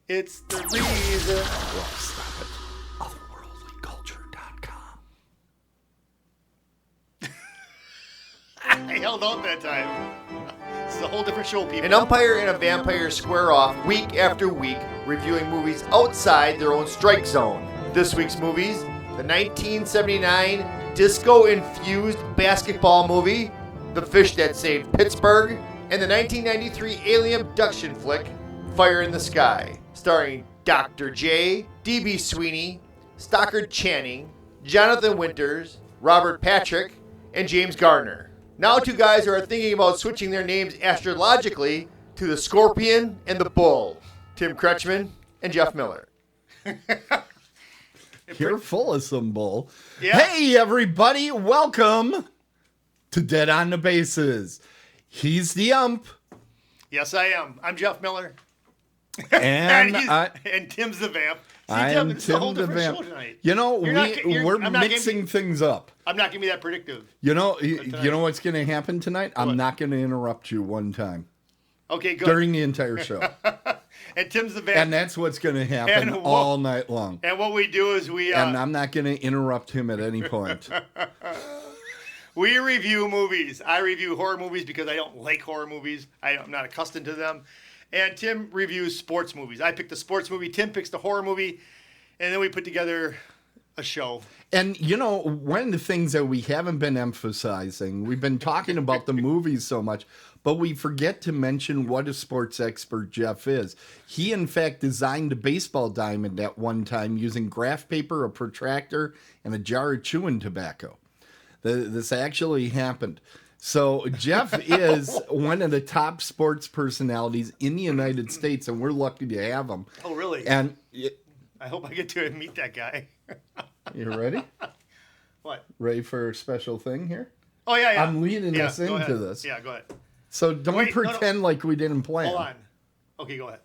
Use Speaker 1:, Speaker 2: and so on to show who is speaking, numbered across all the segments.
Speaker 1: It's the reason.
Speaker 2: Well, stop it. Otherworldlyculture.com.
Speaker 1: I held out that time. This is a whole different show, people.
Speaker 3: An umpire and a vampire square off week after week, reviewing movies outside their own strike zone. This week's movies, the 1979 disco-infused basketball movie, The Fish That Saved Pittsburgh, and the 1993 alien abduction flick, Fire in the Sky, starring Dr. J, D.B. Sweeney, Stockard Channing, Jonathan Winters, Robert Patrick, and James Garner. Now two guys are thinking about switching their names astrologically to the Scorpion and the Bull, Tim Kretschmann and Jeff Miller.
Speaker 2: You're full of some bull.
Speaker 1: Yeah.
Speaker 2: Hey, everybody. Welcome to Dead on the Bases. He's the ump.
Speaker 1: Yes, I am. I'm Jeff Miller.
Speaker 2: And
Speaker 1: and Tim's the vamp. See,
Speaker 2: I'm
Speaker 1: it's a whole
Speaker 2: Tim the
Speaker 1: different
Speaker 2: Vamp.
Speaker 1: show tonight.
Speaker 2: You know, we're
Speaker 1: I'm not
Speaker 2: mixing things up.
Speaker 1: I'm not going to be that predictive.
Speaker 2: You know what's going to happen tonight? I'm not going to interrupt you one time
Speaker 1: Okay, good.
Speaker 2: during the entire show.
Speaker 1: And Tim's the vamp.
Speaker 2: And that's what's going to happen all night long.
Speaker 1: And what we do is we...
Speaker 2: And I'm not going to interrupt him at any point.
Speaker 1: We review movies. I review horror movies because I don't like horror movies. I'm not accustomed to them. And Tim reviews sports movies. I pick the sports movie. Tim picks the horror movie. And then we put together a show.
Speaker 2: And, you know, one of the things that we haven't been emphasizing, we've been talking about the movies so much, but we forget to mention what a sports expert Jeff is. He, in fact, designed a baseball diamond at one time using graph paper, a protractor, and a jar of chewing tobacco. This actually happened. So Jeff is one of the top sports personalities in the United States, and we're lucky to have him.
Speaker 1: Oh, really?
Speaker 2: And
Speaker 1: I hope I get to meet that guy.
Speaker 2: you ready?
Speaker 1: What?
Speaker 2: Ready for a special thing here?
Speaker 1: Oh, yeah.
Speaker 2: I'm leading us
Speaker 1: go
Speaker 2: into
Speaker 1: ahead.
Speaker 2: this.
Speaker 1: Yeah, go ahead.
Speaker 2: So don't
Speaker 1: Wait,
Speaker 2: pretend like we didn't plan.
Speaker 1: Hold on. Okay, go ahead.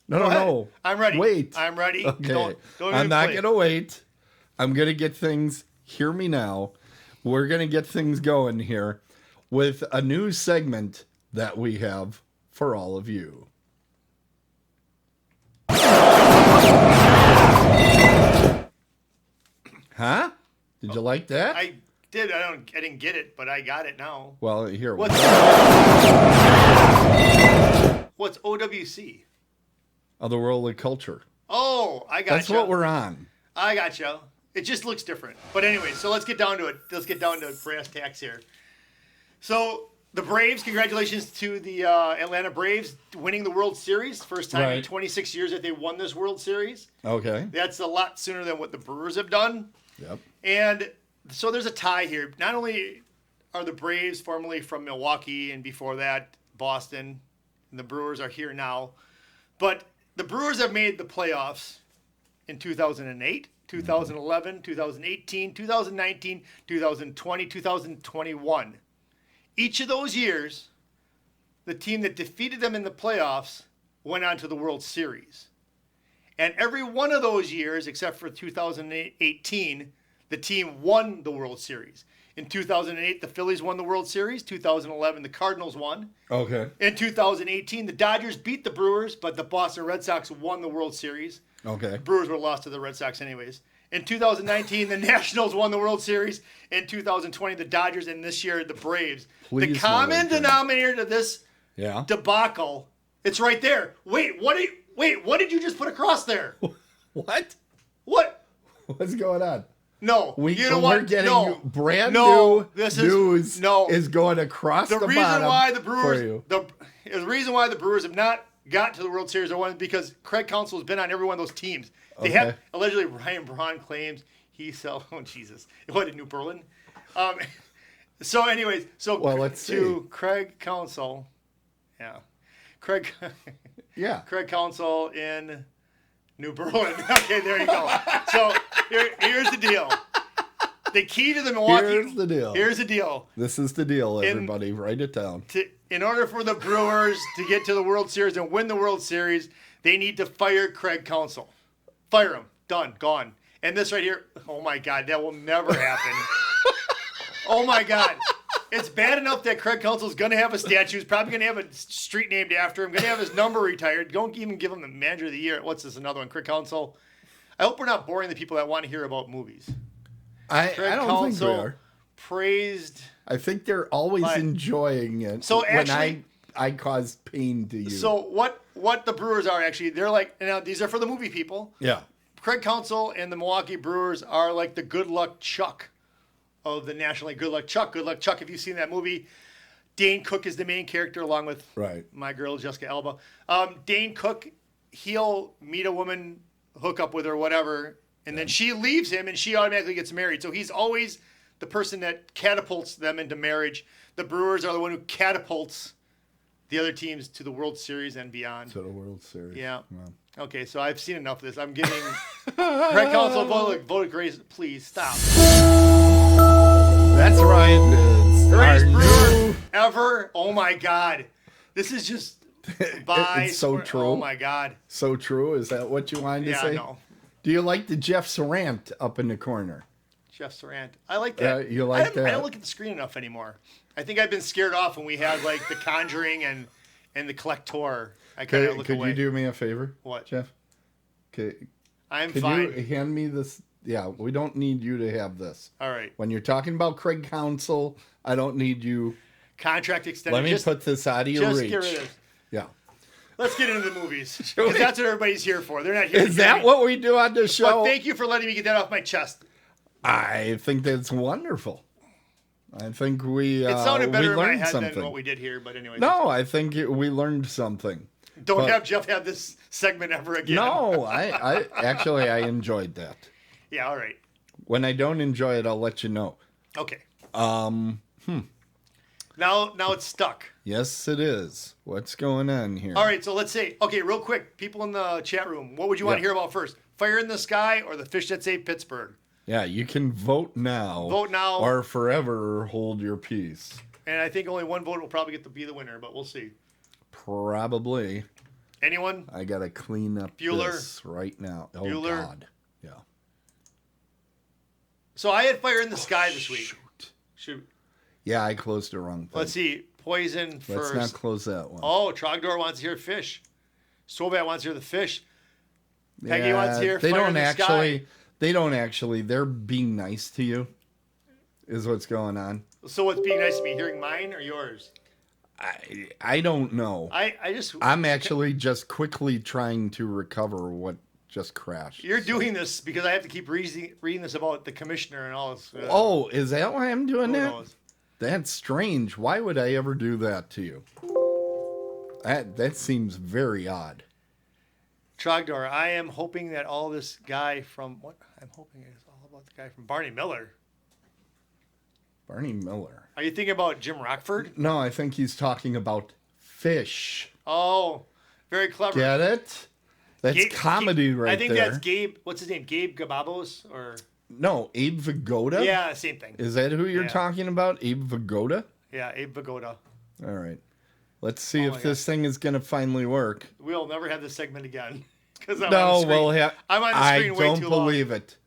Speaker 2: No,
Speaker 1: Go
Speaker 2: no,
Speaker 1: ahead.
Speaker 2: no.
Speaker 1: I'm ready.
Speaker 2: Wait.
Speaker 1: I'm ready.
Speaker 2: Okay.
Speaker 1: Don't
Speaker 2: I'm not
Speaker 1: play.
Speaker 2: going to wait. I'm going to get things. Hear me now. We're going to get things going here with a new segment that we have for all of you. Huh? Did you like that?
Speaker 1: I did. I didn't get it, but I got it now.
Speaker 2: Well, here.
Speaker 1: What's OWC?
Speaker 2: Otherworldly culture.
Speaker 1: Oh, I got
Speaker 2: That's what we're on.
Speaker 1: I got you. It just looks different. But anyway, so let's get down to it. Let's get down to brass tacks here. So the Braves, congratulations to the Atlanta Braves winning the World Series. First time in 26 years that they won this World Series.
Speaker 2: Okay.
Speaker 1: That's a lot sooner than what the Brewers have done.
Speaker 2: Yep.
Speaker 1: And so there's a tie here. Not only are the Braves formerly from Milwaukee and before that Boston, and the Brewers are here now, but the Brewers have made the playoffs in 2008, 2011, 2018, 2019, 2020, 2021. Each of those years, the team that defeated them in the playoffs went on to the World Series. And every one of those years, except for 2018, the team won the World Series. In 2008, the Phillies won the World Series. 2011, the Cardinals won.
Speaker 2: Okay.
Speaker 1: In 2018, the Dodgers beat the Brewers, but the Boston Red Sox won the World Series.
Speaker 2: Okay.
Speaker 1: The Brewers were lost to the Red Sox anyways. In 2019, the Nationals won the World Series. In 2020, the Dodgers, and this year, the Braves.
Speaker 2: Please,
Speaker 1: the common denominator to this debacle, it's right there. Wait, what did you just put across there?
Speaker 2: What?
Speaker 1: What?
Speaker 2: What's going on?
Speaker 1: No, you know what?
Speaker 2: We're getting
Speaker 1: no,
Speaker 2: brand
Speaker 1: no,
Speaker 2: new
Speaker 1: this
Speaker 2: news
Speaker 1: is
Speaker 2: going across the
Speaker 1: reason
Speaker 2: bottom
Speaker 1: why the Brewers
Speaker 2: for you.
Speaker 1: the reason why the Brewers have not got to the World Series is because Craig Counsell has been on every one of those teams. They have allegedly Ryan Braun claims he sell. Oh Jesus! What in New Berlin? So, anyways,
Speaker 2: let's see.
Speaker 1: Craig Counsell, Craig Counsell in New Berlin. Okay, there you go. So here's the deal. The key to the Milwaukee.
Speaker 2: Here's the deal.
Speaker 1: Here's the deal.
Speaker 2: This is the deal, everybody. Write it down.
Speaker 1: In order for the Brewers to get to the World Series and win the World Series, they need to fire Craig Counsell. Fire him. Done. Gone. And this right here, oh my God, that will never happen. Oh my God. It's bad enough that Craig Counsell's going to have a statue. He's probably going to have a street named after him. Going to have his number retired. Don't even give him the manager of the year. What's this? Another one? Craig Counsell. I hope we're not boring the people that want to hear about movies.
Speaker 2: I
Speaker 1: Craig
Speaker 2: don't think we
Speaker 1: Counsell
Speaker 2: are.
Speaker 1: praised.
Speaker 2: I think they're always enjoying it.
Speaker 1: So
Speaker 2: when
Speaker 1: actually,
Speaker 2: I cause pain to you.
Speaker 1: So what the Brewers are actually, they're like, now these are for the movie people.
Speaker 2: Yeah.
Speaker 1: Craig Counsell and the Milwaukee Brewers are like the Good Luck Chuck of the National League. Good Luck Chuck. Good Luck Chuck. If you've seen that movie, Dane Cook is the main character along with my girl, Jessica Alba. Dane Cook, he'll meet a woman, hook up with her, whatever, and then she leaves him and she automatically gets married. So he's always the person that catapults them into marriage. The Brewers are the one who catapults the other teams to the World Series and beyond.
Speaker 2: To the World Series.
Speaker 1: Yeah. Okay, so I've seen enough of this. I'm getting Craig Counsell voted Grace. Please stop.
Speaker 2: That's Ryan Bids.
Speaker 1: Greatest Brewer ever. Oh my God. This is just
Speaker 2: It's so true.
Speaker 1: Oh my God.
Speaker 2: So true. Is that what you wanted to say?
Speaker 1: Yeah, no.
Speaker 2: Do you like the Jeff Sarant up in the corner?
Speaker 1: Jeff Sarant. I like that.
Speaker 2: You like that?
Speaker 1: I don't look at the screen enough anymore. I think I've been scared off when we had like The Conjuring and The Collector. I kind of look
Speaker 2: could
Speaker 1: away.
Speaker 2: you do me a favor?
Speaker 1: What?
Speaker 2: Jeff? Could
Speaker 1: fine.
Speaker 2: you hand me this? Yeah, we don't need you to have this.
Speaker 1: All right.
Speaker 2: When you're talking about Craig Counsell, I don't need you.
Speaker 1: Contract extended.
Speaker 2: Let me put this out of your reach.
Speaker 1: Just get rid of this.
Speaker 2: Yeah.
Speaker 1: Let's get into the movies. Because that's what everybody's here for. They're not here
Speaker 2: Is that what we do on this show?
Speaker 1: But thank you for letting me get that off my chest.
Speaker 2: I think that's wonderful. I think we
Speaker 1: It sounded better in my
Speaker 2: learned
Speaker 1: head
Speaker 2: something.
Speaker 1: than what we did here, but anyway.
Speaker 2: No, I think we learned something.
Speaker 1: Don't have Jeff have this segment ever again.
Speaker 2: No, I actually I enjoyed that.
Speaker 1: Yeah, all right.
Speaker 2: When I don't enjoy it, I'll let you know.
Speaker 1: Okay. Now it's stuck.
Speaker 2: Yes, it is. What's going on here?
Speaker 1: All right, so let's say, okay, real quick, people in the chat room, what would you want to hear about first? Fire in the Sky or The Fish That Saved Pittsburgh?
Speaker 2: Yeah, you can vote now.
Speaker 1: Vote now.
Speaker 2: Or forever hold your peace.
Speaker 1: And I think only one vote will probably get to be the winner, but we'll see.
Speaker 2: Probably.
Speaker 1: Anyone?
Speaker 2: I got to clean up
Speaker 1: Bueller.
Speaker 2: this right now. Oh,
Speaker 1: Bueller.
Speaker 2: God. Yeah.
Speaker 1: So I had Fire in the Sky this week. Shoot.
Speaker 2: Yeah, I closed the wrong thing.
Speaker 1: Let's see. Poison first.
Speaker 2: Let's not close that one.
Speaker 1: Oh, Trogdor wants to hear fish. Sobat wants to hear the fish. Peggy wants to hear
Speaker 2: they
Speaker 1: Fire
Speaker 2: don't
Speaker 1: in the
Speaker 2: actually.
Speaker 1: Sky.
Speaker 2: They don't actually. They're being nice to you. Is what's going on.
Speaker 1: So what's being nice to me? Hearing mine or yours?
Speaker 2: I don't know.
Speaker 1: I'm
Speaker 2: actually just quickly trying to recover what just crashed.
Speaker 1: You're doing this because I have to keep reading this about the commissioner and all this.
Speaker 2: Oh, is that why I'm doing
Speaker 1: who
Speaker 2: that?
Speaker 1: knows?
Speaker 2: That's strange. Why would I ever do that to you? That seems very odd.
Speaker 1: Trogdor, I am hoping that all this guy from what I'm hoping is all about the guy from Barney Miller.
Speaker 2: Barney Miller.
Speaker 1: Are you thinking about Jim Rockford?
Speaker 2: No, I think he's talking about fish.
Speaker 1: Oh, very clever.
Speaker 2: Get it? That's comedy right there.
Speaker 1: I think that's Gabe. What's his name? Gabe Gababos or?
Speaker 2: No, Abe Vigoda?
Speaker 1: Yeah, same thing.
Speaker 2: Is that who you're talking about? Abe Vigoda?
Speaker 1: Yeah, Abe Vigoda.
Speaker 2: All right. Let's see if this thing is going to finally work.
Speaker 1: We'll never have this segment again. Because I'm
Speaker 2: No,
Speaker 1: on the screen.
Speaker 2: we'll have.
Speaker 1: I'm on the screen way too long.
Speaker 2: I don't believe it.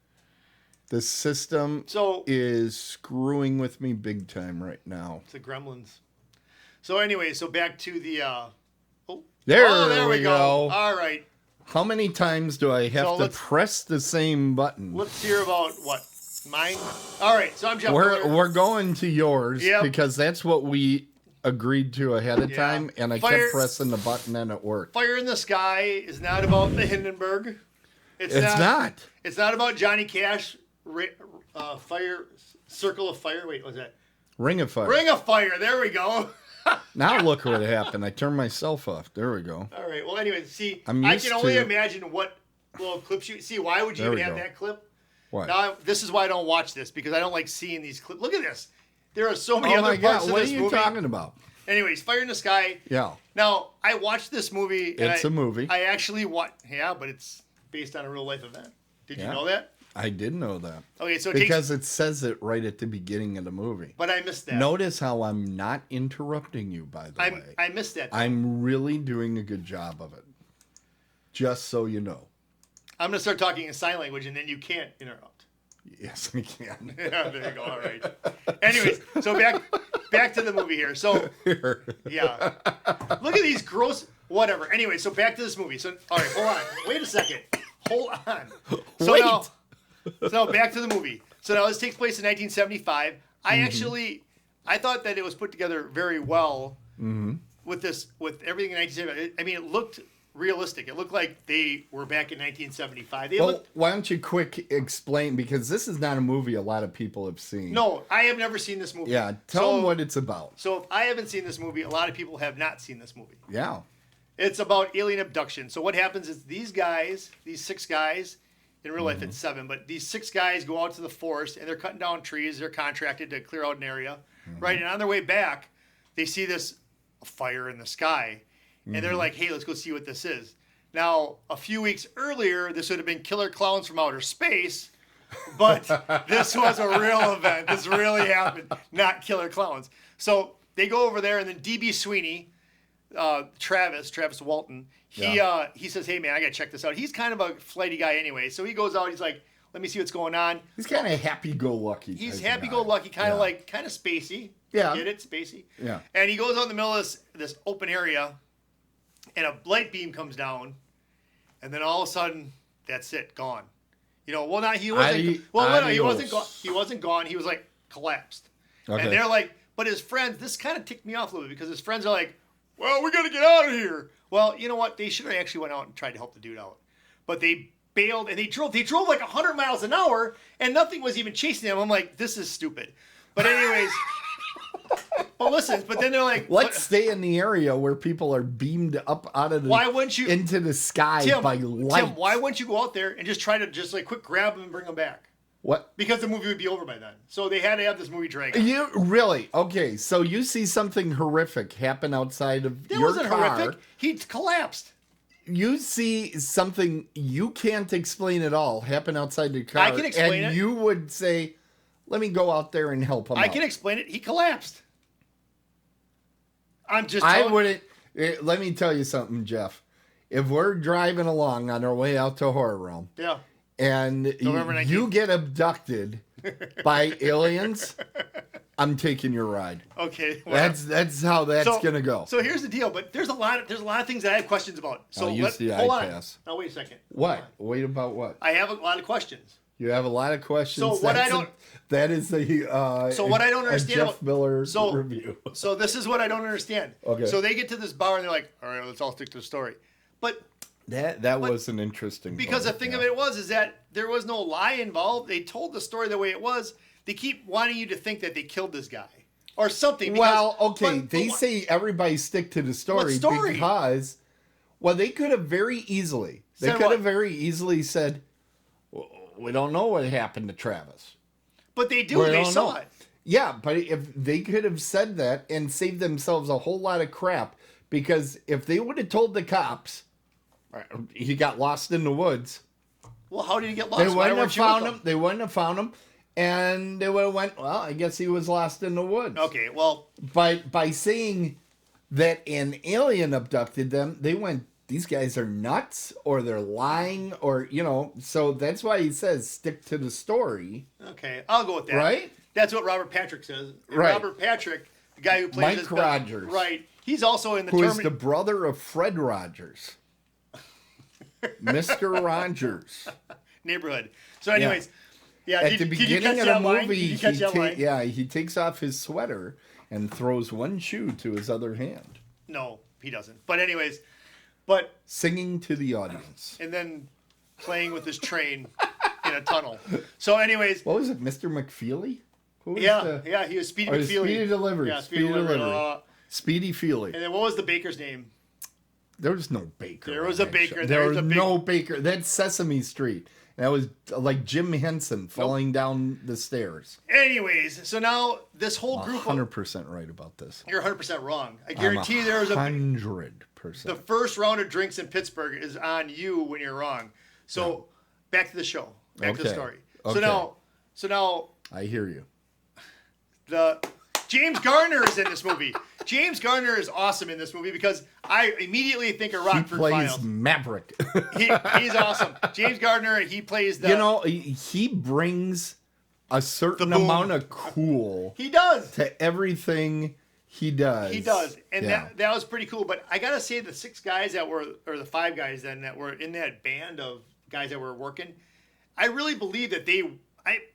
Speaker 2: The system is screwing with me big time right now.
Speaker 1: It's the gremlins. So anyway, so back to the.
Speaker 2: There we go.
Speaker 1: All right.
Speaker 2: How many times do I have to press the same button?
Speaker 1: Let's hear about what? Mine? All right, so I'm Jeff.
Speaker 2: We're going to yours because that's what we agreed to ahead of time, and I kept pressing the button and it worked.
Speaker 1: Fire in the Sky is not about the Hindenburg.
Speaker 2: It's not.
Speaker 1: It's not about Johnny Cash. Fire, Circle of Fire. Wait, what's that?
Speaker 2: Ring of Fire.
Speaker 1: Ring of Fire. There we go.
Speaker 2: Now look what happened. I turned myself off. There we go.
Speaker 1: All right. Well, anyway, see,
Speaker 2: I
Speaker 1: can only imagine what little clips you see. Why would you even have that clip?
Speaker 2: Why?
Speaker 1: Now, this is why I don't watch this because I don't like seeing these clips. Look at this. There are so many other parts of this movie.
Speaker 2: What are you talking about?
Speaker 1: Anyways, Fire in the Sky.
Speaker 2: Yeah.
Speaker 1: Now, I watched this movie.
Speaker 2: It's a movie.
Speaker 1: I actually watched. Yeah, but it's based on a real life event. Did you know that?
Speaker 2: I did know that.
Speaker 1: Okay, so
Speaker 2: it says it right at the beginning of the movie.
Speaker 1: But I missed that.
Speaker 2: Notice how I'm not interrupting you, by the way.
Speaker 1: I missed that.
Speaker 2: I'm really doing a good job of it. Just so you know.
Speaker 1: I'm going to start talking in sign language, and then you can't interrupt.
Speaker 2: Yes, I can.
Speaker 1: Yeah, there you go. All right. Anyways, so back to the movie here. So, yeah. Look at these gross, whatever. Anyway, so back to this movie. So, all right, hold on. Wait a second. Hold on. So
Speaker 2: Wait.
Speaker 1: Now back to the movie. So now this takes place in 1975. I thought that it was put together very well with everything in 1975. I mean, it looked realistic. It looked like they were back in 1975.
Speaker 2: Why don't you quick explain, because this is not a movie a lot of people have seen.
Speaker 1: No, I have never seen this movie.
Speaker 2: Yeah, tell them what it's about.
Speaker 1: So if I haven't seen this movie, a lot of people have not seen this movie.
Speaker 2: Yeah.
Speaker 1: It's about alien abduction. So what happens is these 6 guys, in real life it's 7, but these 6 guys go out to the forest and they're cutting down trees. They're contracted to clear out an area, right? And on their way back, they see this fire in the sky, and they're like, "Hey, let's go see what this is." Now, a few weeks earlier, this would have been killer clowns from outer space, but this was a real event. This really happened, not killer clowns. So they go over there, and then D.B. Sweeney, Travis Walton, he says, "Hey man, I gotta check this out." He's kind of a flighty guy anyway, so he goes out. He's like, "Let me see what's going on."
Speaker 2: He's kind of happy-go-lucky.
Speaker 1: He's happy-go-lucky, kind of spacey.
Speaker 2: Yeah.
Speaker 1: Get it? Spacey.
Speaker 2: Yeah.
Speaker 1: And he goes out in the middle of this open area, and a light beam comes down, and then all of a sudden, that's it, gone. He wasn't. He wasn't gone. He wasn't gone. He was like collapsed. Okay. And they're like, but his friends. This kind of ticked me off a little bit because his friends are like, "Well, we got to get out of here." Well, you know what? They should have actually went out and tried to help the dude out, but they bailed and they drove like 100 miles an hour, and nothing was even chasing them. I'm like, this is stupid. But anyways. But then they're like,
Speaker 2: let's stay in the area where people are beamed up out of into the sky by light.
Speaker 1: Tim, why wouldn't you go out there and just try to quick grab them and bring them back?
Speaker 2: What?
Speaker 1: Because the movie would be over by then. So they had to have this movie drag out.
Speaker 2: You really? Okay, so you see something horrific happen outside of your car.
Speaker 1: It wasn't horrific. He collapsed.
Speaker 2: You see something you can't explain at all happen outside the car.
Speaker 1: I can explain it.
Speaker 2: And you would say, let me go out there and help him out.
Speaker 1: I can explain it. He collapsed.
Speaker 2: Let me tell you something, Jeff. If we're driving along on our way out to Horror Realm, and you get abducted by aliens, I'm taking your ride.
Speaker 1: Okay,
Speaker 2: that's how that's gonna go.
Speaker 1: So here's the deal. But there's a lot of things that I have questions about. So
Speaker 2: hold on.
Speaker 1: Now wait a second.
Speaker 2: What? Wait about what?
Speaker 1: I have a lot of questions.
Speaker 2: You have a lot of questions.
Speaker 1: So what
Speaker 2: that is the
Speaker 1: so what I don't understand
Speaker 2: Jeff Miller review.
Speaker 1: So this is what I don't understand.
Speaker 2: Okay.
Speaker 1: So they get to this bar and they're like, all right, let's all stick to the story. But
Speaker 2: that was an interesting
Speaker 1: because the thing of it is that there was no lie involved. They told the story the way it was. They keep wanting you to think that they killed this guy or something.
Speaker 2: They say everybody stick to the story, because they could have very easily said, we don't know what happened to Travis.
Speaker 1: But they do. They saw it.
Speaker 2: Yeah, but if they could have said that and saved themselves a whole lot of crap, because if they would have told the cops he got lost in the woods.
Speaker 1: Well, how did he get lost?
Speaker 2: They wouldn't have found him. They wouldn't have found him. And they would have went, well, I guess he was lost in the woods.
Speaker 1: Okay, well.
Speaker 2: By saying that an alien abducted them, they went, these guys are nuts, or they're lying, or, so that's why he says stick to the story.
Speaker 1: Okay, I'll go with that.
Speaker 2: Right?
Speaker 1: That's what Robert Patrick says.
Speaker 2: Right.
Speaker 1: Robert Patrick, the guy who plays
Speaker 2: Mike Rogers.
Speaker 1: Right. He's also in the
Speaker 2: Who is the brother of Fred Rogers. Mr. Rogers.
Speaker 1: Neighborhood. So anyways,
Speaker 2: at the beginning of the movie,
Speaker 1: line?
Speaker 2: He takes off his sweater and throws one shoe to his other hand.
Speaker 1: No, he doesn't. But anyways,
Speaker 2: singing to the audience.
Speaker 1: And then playing with his train in a tunnel. So anyways.
Speaker 2: What was it, Mr. McFeely?
Speaker 1: He was Speedy McFeely.
Speaker 2: Speedy Delivery.
Speaker 1: Yeah, Speedy Delivery.
Speaker 2: Speedy Feely.
Speaker 1: And then what was the baker's name?
Speaker 2: There was no baker.
Speaker 1: There was a baker.
Speaker 2: There was no baker. That's Sesame Street. That was like Jim Henson falling down the stairs.
Speaker 1: Anyways, so now this whole group
Speaker 2: 100% right about this.
Speaker 1: You're 100% wrong. I guarantee you there was
Speaker 2: 100%.
Speaker 1: The first round of drinks in Pittsburgh is on you when you're wrong. So back to the show. Back to the story.
Speaker 2: Okay.
Speaker 1: So now
Speaker 2: I hear you.
Speaker 1: James Garner is in this movie. James Garner is awesome in this movie because I immediately think of Rockford Files.
Speaker 2: He plays Maverick.
Speaker 1: He's awesome. James Garner, he plays the...
Speaker 2: he brings a certain
Speaker 1: boom.
Speaker 2: amount of cool
Speaker 1: He does.
Speaker 2: to everything he does.
Speaker 1: He does, and
Speaker 2: Yeah.
Speaker 1: that was pretty cool. But I gotta say, the 6 guys that were, or the 5 guys then that were in that band of guys that were working, I really believe that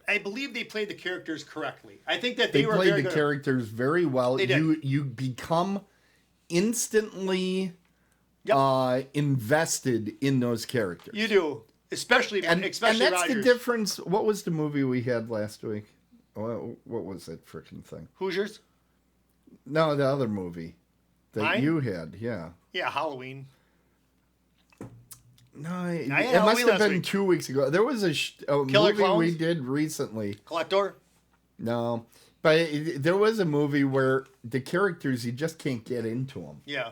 Speaker 1: I believe they played the characters correctly. I think that
Speaker 2: They
Speaker 1: were
Speaker 2: played
Speaker 1: very
Speaker 2: the
Speaker 1: good.
Speaker 2: characters very well.
Speaker 1: They did.
Speaker 2: You become instantly
Speaker 1: Yep.
Speaker 2: invested in those characters.
Speaker 1: You do, especially
Speaker 2: that's
Speaker 1: Rodgers.
Speaker 2: the difference. What was the movie we had last week? What was that freaking thing?
Speaker 1: Hoosiers.
Speaker 2: No, the other movie that
Speaker 1: Mine?
Speaker 2: you had. Yeah.
Speaker 1: Yeah, Halloween.
Speaker 2: No, it
Speaker 1: had
Speaker 2: must
Speaker 1: Halloween
Speaker 2: have
Speaker 1: last
Speaker 2: been
Speaker 1: week.
Speaker 2: 2 weeks ago. There was a
Speaker 1: Killer
Speaker 2: movie
Speaker 1: Clowns?
Speaker 2: we did recently.
Speaker 1: Collector.
Speaker 2: No, but there was a movie where the characters, you just can't get into them.
Speaker 1: Yeah,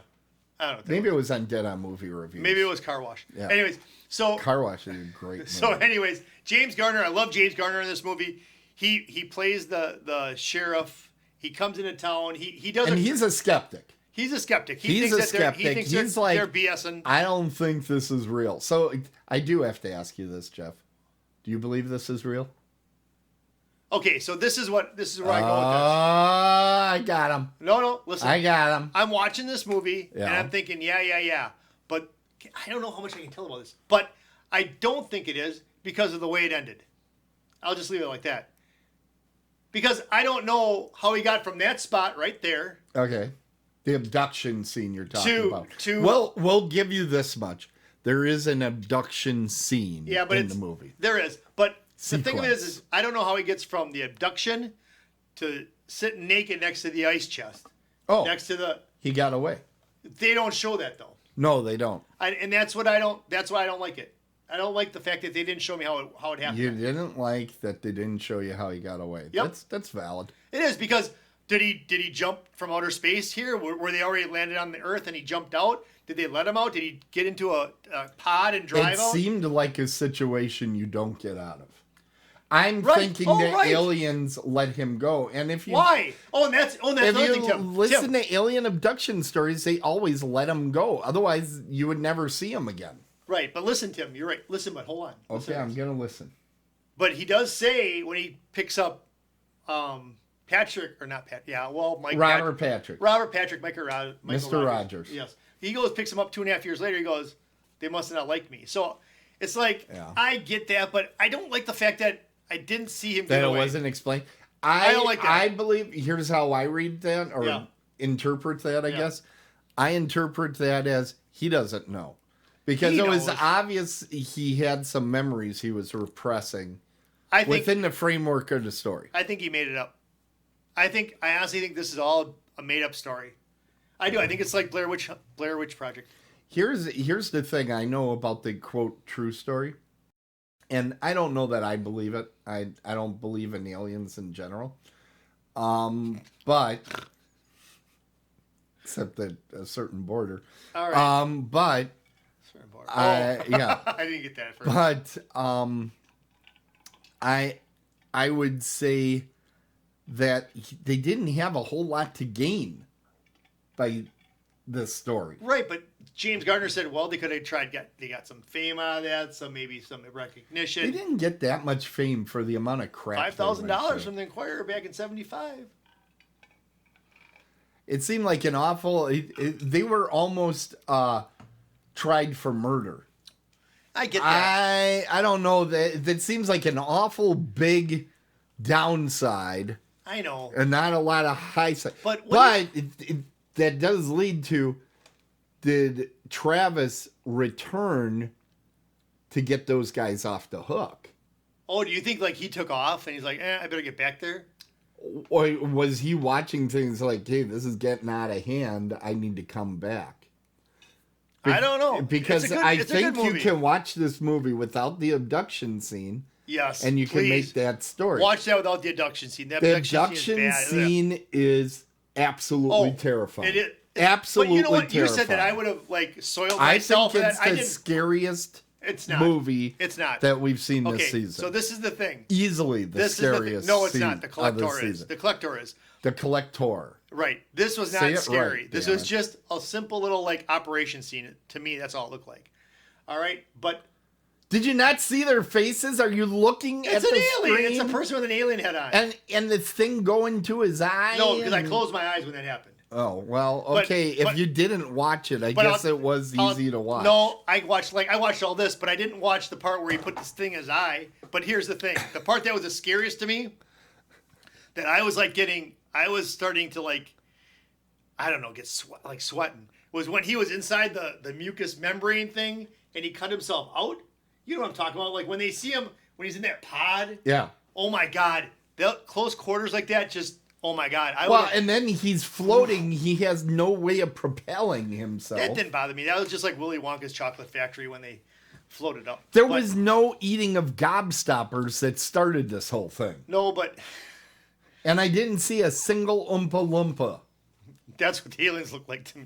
Speaker 1: I don't know.
Speaker 2: Maybe it was Undead on Movie Reviews.
Speaker 1: Maybe it was Car Wash.
Speaker 2: Yeah.
Speaker 1: Anyways, so
Speaker 2: Car Wash is a great movie.
Speaker 1: So, anyways, James Garner. I love James Garner in this movie. He plays the sheriff. He comes into town. He does.
Speaker 2: And he's a skeptic.
Speaker 1: He's a skeptic.
Speaker 2: He's a skeptic.
Speaker 1: He thinks
Speaker 2: He's
Speaker 1: they're,
Speaker 2: like,
Speaker 1: they're BSing.
Speaker 2: I don't think this is real. So I do have to ask you this, Jeff. Do you believe this is real?
Speaker 1: Okay, so this is where I go with this.
Speaker 2: I got him.
Speaker 1: No, listen.
Speaker 2: I got him.
Speaker 1: I'm watching this movie and
Speaker 2: Yeah.
Speaker 1: I'm thinking, yeah. But I don't know how much I can tell about this. But I don't think it is because of the way it ended. I'll just leave it like that. Because I don't know how he got from that spot right there.
Speaker 2: Okay. The abduction scene you're talking about.
Speaker 1: to-
Speaker 2: We'll give you this much. There is an abduction scene
Speaker 1: Yeah, but
Speaker 2: in
Speaker 1: it's
Speaker 2: the movie.
Speaker 1: There is. But the thing of it
Speaker 2: Sequence.
Speaker 1: is I don't know how he gets from the abduction to sitting naked next to the ice chest.
Speaker 2: Oh,
Speaker 1: Next to the
Speaker 2: he got away.
Speaker 1: they don't show that though.
Speaker 2: No, they don't.
Speaker 1: And that's why I don't like it. I don't like the fact that they didn't show me how it happened.
Speaker 2: You didn't like that they didn't show you how he got away.
Speaker 1: Yep.
Speaker 2: That's valid.
Speaker 1: It is because did he jump from outer space here? Were they already landed on the Earth and he jumped out? Did they let him out? Did he get into a pod and drive
Speaker 2: It
Speaker 1: out?
Speaker 2: seemed like a situation you don't get out of. I'm
Speaker 1: Right.
Speaker 2: thinking
Speaker 1: Oh,
Speaker 2: that
Speaker 1: right.
Speaker 2: aliens let him go, and if you
Speaker 1: Why? Oh, and that's
Speaker 2: if
Speaker 1: another thing,
Speaker 2: you
Speaker 1: Tim.
Speaker 2: listen
Speaker 1: Tim.
Speaker 2: to alien abduction stories, they always let him go. Otherwise, you would never see him again.
Speaker 1: Right, but listen, Tim. You're right. Listen, but hold on. Listen
Speaker 2: Okay,
Speaker 1: to
Speaker 2: I'm
Speaker 1: this.
Speaker 2: gonna listen.
Speaker 1: But he does say when he picks up Patrick or not Pat? Yeah, well, Mike.
Speaker 2: Robert Patrick.
Speaker 1: Robert Patrick, Michael
Speaker 2: Mr. Rogers.
Speaker 1: Yes. He goes, picks him up 2.5 years later. He goes, they must have not liked me. So it's like,
Speaker 2: Yeah.
Speaker 1: I get that, but I don't like the fact that I didn't see him
Speaker 2: That
Speaker 1: get
Speaker 2: it
Speaker 1: away.
Speaker 2: wasn't explained.
Speaker 1: I don't like that.
Speaker 2: I believe. Here's how I read that, or
Speaker 1: Yeah.
Speaker 2: interpret that. I
Speaker 1: Yeah.
Speaker 2: guess I interpret that as he doesn't know, because
Speaker 1: He
Speaker 2: it was
Speaker 1: knows.
Speaker 2: obvious he had some memories he was repressing
Speaker 1: I think
Speaker 2: within the framework of the story.
Speaker 1: I think he made it up. I honestly think this is all a made up story. I do. I think it's like Blair Witch Project.
Speaker 2: Here's the thing I know about the quote true story, and I don't know that I believe it. I don't believe in aliens in general, but except at a certain border.
Speaker 1: All right.
Speaker 2: But
Speaker 1: Sorry, Bart.
Speaker 2: yeah,
Speaker 1: I didn't get that at first.
Speaker 2: but I would say that they didn't have a whole lot to gain by this story.
Speaker 1: Right, but James Gardner said, well, they could have they got some fame out of that, maybe some
Speaker 2: They
Speaker 1: recognition.
Speaker 2: didn't get that much fame for the amount of crap. they went
Speaker 1: $5,000
Speaker 2: through.
Speaker 1: from the Inquirer back in '75.
Speaker 2: It seemed like an awful. They were almost tried for murder.
Speaker 1: I get that.
Speaker 2: I don't know that seems like an awful big downside
Speaker 1: I know.
Speaker 2: and not a lot of high side.
Speaker 1: But
Speaker 2: that does lead to, did Travis return to get those guys off the hook?
Speaker 1: Oh, do you think like he took off and he's like, I better get back there?
Speaker 2: Or was he watching things like, hey, this is getting out of hand, I need to come back?
Speaker 1: I don't know.
Speaker 2: Because
Speaker 1: It's a good-
Speaker 2: I
Speaker 1: it's a good
Speaker 2: think you
Speaker 1: movie.
Speaker 2: can watch this movie without the abduction scene,
Speaker 1: Yes.
Speaker 2: and you can
Speaker 1: please.
Speaker 2: make that story.
Speaker 1: Watch that without the abduction scene. That
Speaker 2: The
Speaker 1: abduction
Speaker 2: abduction
Speaker 1: scene is bad.
Speaker 2: scene is absolutely
Speaker 1: Oh,
Speaker 2: terrifying.
Speaker 1: It is.
Speaker 2: Absolutely
Speaker 1: But you know what?
Speaker 2: terrifying.
Speaker 1: You said that I would have like soiled
Speaker 2: I
Speaker 1: myself.
Speaker 2: think
Speaker 1: for
Speaker 2: it's
Speaker 1: that. I
Speaker 2: the
Speaker 1: didn't.
Speaker 2: scariest
Speaker 1: It's not.
Speaker 2: movie
Speaker 1: It's not.
Speaker 2: that we've seen
Speaker 1: Okay,
Speaker 2: this season.
Speaker 1: so this is the thing.
Speaker 2: Easily the
Speaker 1: This is the thing.
Speaker 2: scariest
Speaker 1: No, it's
Speaker 2: scene
Speaker 1: not. The
Speaker 2: of
Speaker 1: Collector is.
Speaker 2: season.
Speaker 1: The Collector is.
Speaker 2: The Collector.
Speaker 1: Right. This was
Speaker 2: Say
Speaker 1: not
Speaker 2: it
Speaker 1: scary.
Speaker 2: right,
Speaker 1: This
Speaker 2: damn
Speaker 1: was
Speaker 2: it.
Speaker 1: just a simple little like operation scene. To me, that's all it looked like. All right, but
Speaker 2: Did you not see their faces? Are you looking at
Speaker 1: It's
Speaker 2: the
Speaker 1: an alien.
Speaker 2: screen?
Speaker 1: It's a person with an alien head on.
Speaker 2: And this thing going to his eye?
Speaker 1: No, because I closed my eyes when that happened.
Speaker 2: Oh, well, okay.
Speaker 1: But
Speaker 2: if you didn't watch it, I guess it was easy to watch.
Speaker 1: No, I watched all this, but I didn't watch the part where he put this thing in his eye. But here's the thing. The part that was the scariest to me, that I was starting to I don't know, get sweating, was when he was inside the mucous membrane thing and he cut himself out. You know what I'm talking about? Like when they see him, when he's in that pod.
Speaker 2: Yeah.
Speaker 1: Oh my God. Close quarters like that, just, oh my God.
Speaker 2: And then he's floating. He has no way of propelling himself.
Speaker 1: That didn't bother me. That was just like Willy Wonka's Chocolate Factory when they floated up.
Speaker 2: There was no eating of gobstoppers that started this whole thing.
Speaker 1: No, but...
Speaker 2: And I didn't see a single Oompa Loompa.
Speaker 1: That's what the aliens look like to me.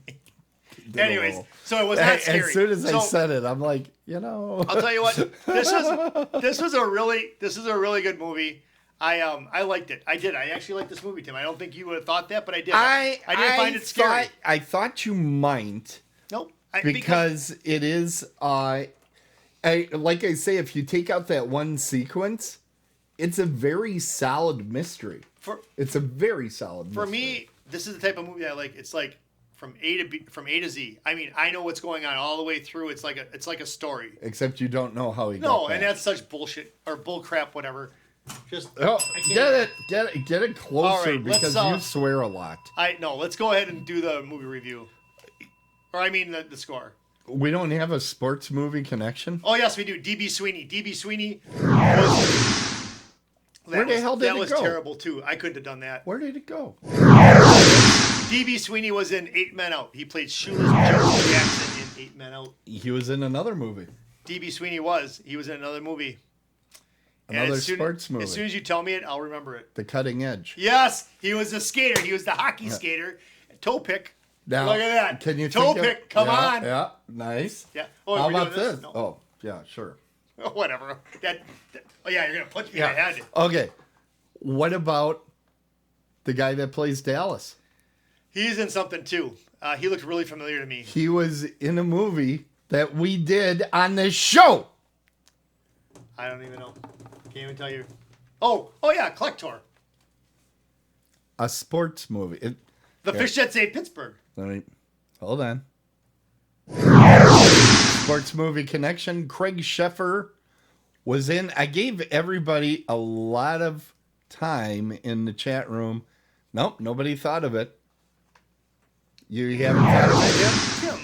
Speaker 1: Anyways, so it was not scary.
Speaker 2: As soon as I said it, I'm like, I'll
Speaker 1: tell you what, this is a really good movie. I liked it. I did. I actually liked this movie, Tim. I don't think you would have thought that, but I did. I didn't find it scary.
Speaker 2: I thought you might.
Speaker 1: Nope.
Speaker 2: Because it is, like I say, if you take out that one sequence, it's a very solid mystery. It's a very solid mystery.
Speaker 1: For me, this is the type of movie that I like. It's like from A to Z. I mean, I know what's going on all the way through. It's like a story.
Speaker 2: Except you don't know how he got
Speaker 1: No,
Speaker 2: back.
Speaker 1: and that's such bullshit or bull crap, whatever. Just
Speaker 2: get it closer because you swear a lot.
Speaker 1: Let's go ahead and do the movie review. Or I mean the score.
Speaker 2: We don't have a sports movie connection?
Speaker 1: Oh yes, we do. DB Sweeney. DB Sweeney
Speaker 2: Where the hell did it go?
Speaker 1: That was terrible too. I couldn't have done that.
Speaker 2: Where did it go?
Speaker 1: DB Sweeney was in 8 Men Out. He played Shoeless Joe Jackson in 8 Men Out.
Speaker 2: He was in another movie.
Speaker 1: DB Sweeney was. He was in another movie.
Speaker 2: Another sports movie.
Speaker 1: As soon as you tell me it, I'll remember it.
Speaker 2: The Cutting Edge.
Speaker 1: Yes, he was a skater. He was the hockey skater. Toe pick.
Speaker 2: Now,
Speaker 1: look at that.
Speaker 2: Can you
Speaker 1: toe pick? Come on.
Speaker 2: Yeah, nice.
Speaker 1: Yeah. Oh,
Speaker 2: how about this?
Speaker 1: No.
Speaker 2: Oh, yeah, sure.
Speaker 1: Whatever. Oh yeah, you're gonna punch me in the head.
Speaker 2: Okay. What about the guy that plays Dallas?
Speaker 1: He's in something too. He looked really familiar to me.
Speaker 2: He was in a movie that we did on this show.
Speaker 1: I don't even know. Can't even tell you. Oh yeah, Collector.
Speaker 2: A sports movie.
Speaker 1: The Fish That Saved Pittsburgh.
Speaker 2: Hold on. Sports movie connection. Craig Sheffer was in. I gave everybody a lot of time in the chat room. Nope, nobody thought of it. You haven't thought of it yet?
Speaker 1: Tim.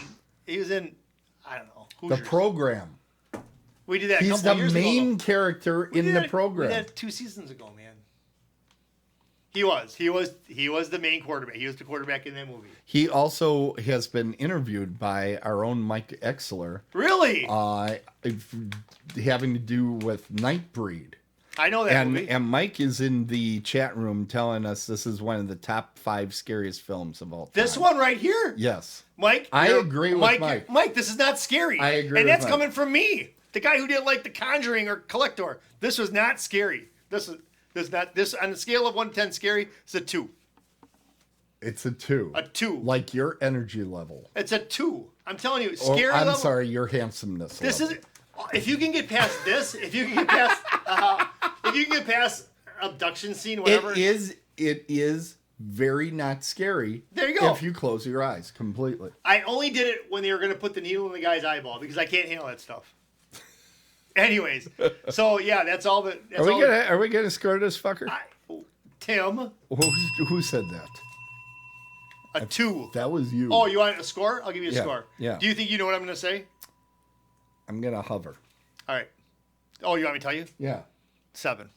Speaker 1: He was in, I don't know.
Speaker 2: The Program.
Speaker 1: We did that a
Speaker 2: He's
Speaker 1: couple
Speaker 2: the
Speaker 1: years
Speaker 2: main
Speaker 1: ago.
Speaker 2: character in the Program.
Speaker 1: We did that 2 seasons ago, man. He was the main quarterback. He was the quarterback in that movie.
Speaker 2: He also has been interviewed by our own Mike Exler.
Speaker 1: Really?
Speaker 2: Having to do with Nightbreed.
Speaker 1: I know that movie.
Speaker 2: And Mike is in the chat room telling us this is one of the top 5 scariest films of all time.
Speaker 1: This one right here?
Speaker 2: Yes.
Speaker 1: Mike?
Speaker 2: I agree with Mike.
Speaker 1: Mike, this is not scary.
Speaker 2: I agree
Speaker 1: and
Speaker 2: with
Speaker 1: that's
Speaker 2: Mike.
Speaker 1: coming from me. The guy who didn't like The Conjuring or Collector. This was not scary. This on the scale of 1 to 10 scary, it's a 2.
Speaker 2: It's a 2.
Speaker 1: A 2.
Speaker 2: Like your energy level.
Speaker 1: It's a 2. I'm telling you, scary level.
Speaker 2: I'm sorry, your handsomeness
Speaker 1: This
Speaker 2: level.
Speaker 1: is if you can get past this, if you can get past abduction scene, whatever.
Speaker 2: It is very not scary.
Speaker 1: There you go.
Speaker 2: If you close your eyes completely.
Speaker 1: I only did it when they were going to put the needle in the guy's eyeball because I can't handle that stuff. Anyways, so yeah, that's all.
Speaker 2: Are we gonna score this fucker?
Speaker 1: Tim.
Speaker 2: Who said that?
Speaker 1: A 2.
Speaker 2: That was you.
Speaker 1: Oh, you want a score? I'll give you a score.
Speaker 2: Yeah.
Speaker 1: Do you think you know what I'm going to say?
Speaker 2: I'm gonna hover.
Speaker 1: All right. Oh, you want me to tell you?
Speaker 2: Yeah.
Speaker 1: 7.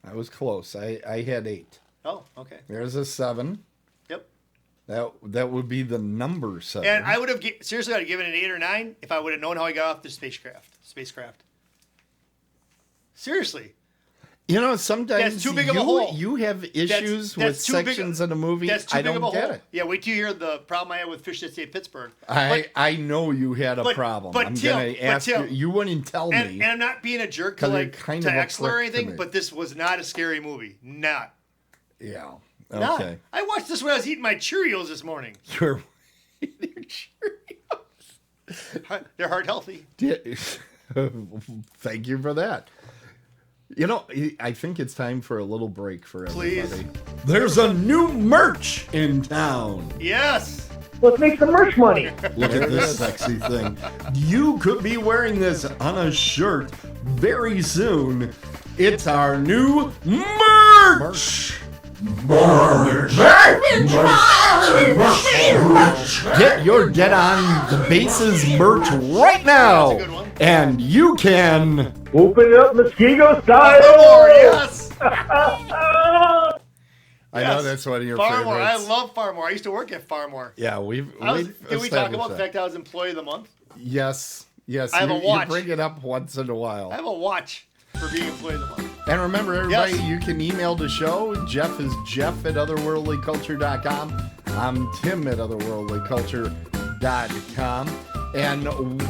Speaker 2: I was close. I had 8.
Speaker 1: Oh, okay.
Speaker 2: There's a 7.
Speaker 1: Yep.
Speaker 2: That would be the number 7.
Speaker 1: And I would have seriously, I'd have given it an 8 or 9 if I would have known how I got off the spacecraft. Seriously.
Speaker 2: You know, sometimes
Speaker 1: that's too big of a hole.
Speaker 2: You have issues with sections in a movie. I don't get it.
Speaker 1: Yeah, wait till you hear the problem I had with Fish That Saved Pittsburgh.
Speaker 2: I know you had a problem. I'm going to ask you. You wouldn't tell me.
Speaker 1: And I'm not being a jerk to Exler or anything, but this was not a scary movie. Not.
Speaker 2: Yeah. Okay.
Speaker 1: Not. I watched this when I was eating my Cheerios this morning.
Speaker 2: You're eating Cheerios.
Speaker 1: They're heart healthy.
Speaker 2: Thank you for that. You know, I think it's time for a little break for everybody.
Speaker 1: Please.
Speaker 2: There's a new merch in town.
Speaker 1: Yes.
Speaker 4: Let's make some merch money.
Speaker 2: Look at this sexy thing. You could be wearing this on a shirt very soon. It's our new merch. Get your Dead on the Bases merch right now.
Speaker 1: That's a good one.
Speaker 2: And you can...
Speaker 4: Open it up Mosquito
Speaker 1: Farmore,
Speaker 4: style.
Speaker 1: yes.
Speaker 2: I know
Speaker 1: Yes.
Speaker 2: that's one of your
Speaker 1: Farmore. I
Speaker 2: favorites.
Speaker 1: love Farmore. I used to work at Farmore.
Speaker 2: Yeah,
Speaker 1: Did we talk
Speaker 2: established
Speaker 1: about the
Speaker 2: that.
Speaker 1: fact I was Employee of the Month?
Speaker 2: Yes.
Speaker 1: I have a watch.
Speaker 2: You bring it up once in a while.
Speaker 1: I have a watch for being Employee of the Month.
Speaker 2: And remember, everybody,
Speaker 1: Yes.
Speaker 2: you can email the show. Jeff is jeff@otherworldlyculture.com. I'm Tim at otherworldlyculture.com. And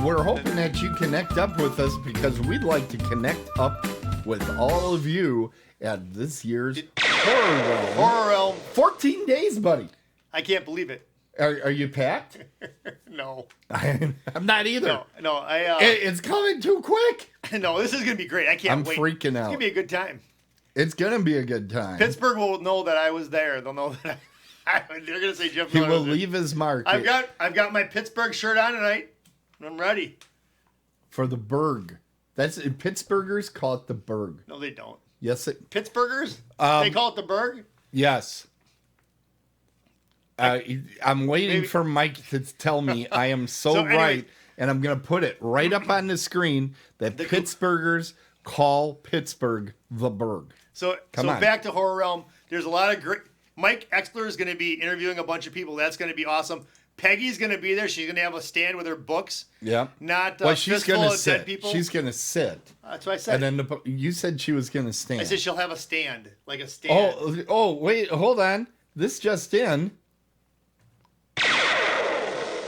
Speaker 2: we're hoping that you connect up with us because we'd like to connect up with all of you at this year's Horror Realm.
Speaker 1: Horror Realm.
Speaker 2: 14 days, buddy.
Speaker 1: I can't believe it.
Speaker 2: Are you packed?
Speaker 1: No.
Speaker 2: I'm not either.
Speaker 1: No.
Speaker 2: It's coming too quick.
Speaker 1: No, this is going to be great. I can't
Speaker 2: I'm
Speaker 1: wait.
Speaker 2: freaking out.
Speaker 1: It's going to be a good time.
Speaker 2: It's going to be a good time.
Speaker 1: Pittsburgh will know that I was there. They'll know that they're going to say Jeff
Speaker 2: He
Speaker 1: Miller
Speaker 2: will
Speaker 1: was there.
Speaker 2: leave his mark.
Speaker 1: I've got my Pittsburgh shirt on tonight. I'm ready.
Speaker 2: For the Berg. That's Pittsburghers call it the Berg.
Speaker 1: No, they don't.
Speaker 2: Yes, it.
Speaker 1: Pittsburghers? They call it the Berg?
Speaker 2: Yes. I'm waiting
Speaker 1: Maybe-
Speaker 2: for Mike to tell me I am so,
Speaker 1: So anyway-
Speaker 2: right, and I'm gonna put it right up on the screen that Pittsburghers call Pittsburgh the Berg.
Speaker 1: So
Speaker 2: Come on.
Speaker 1: back to Horror Realm. There's a lot of great. Mike Exler is going to be interviewing a bunch of people. That's going to be awesome. Peggy's going to be there. She's going to have a stand with her books.
Speaker 2: Yeah.
Speaker 1: Not
Speaker 2: Well, she's
Speaker 1: fistful
Speaker 2: gonna
Speaker 1: of dead
Speaker 2: sit.
Speaker 1: people.
Speaker 2: She's gonna sit,
Speaker 1: That's what I said.
Speaker 2: and then you said she was gonna stand.
Speaker 1: I said she'll have a stand, like a stand.
Speaker 2: Oh, wait, hold on. This just in.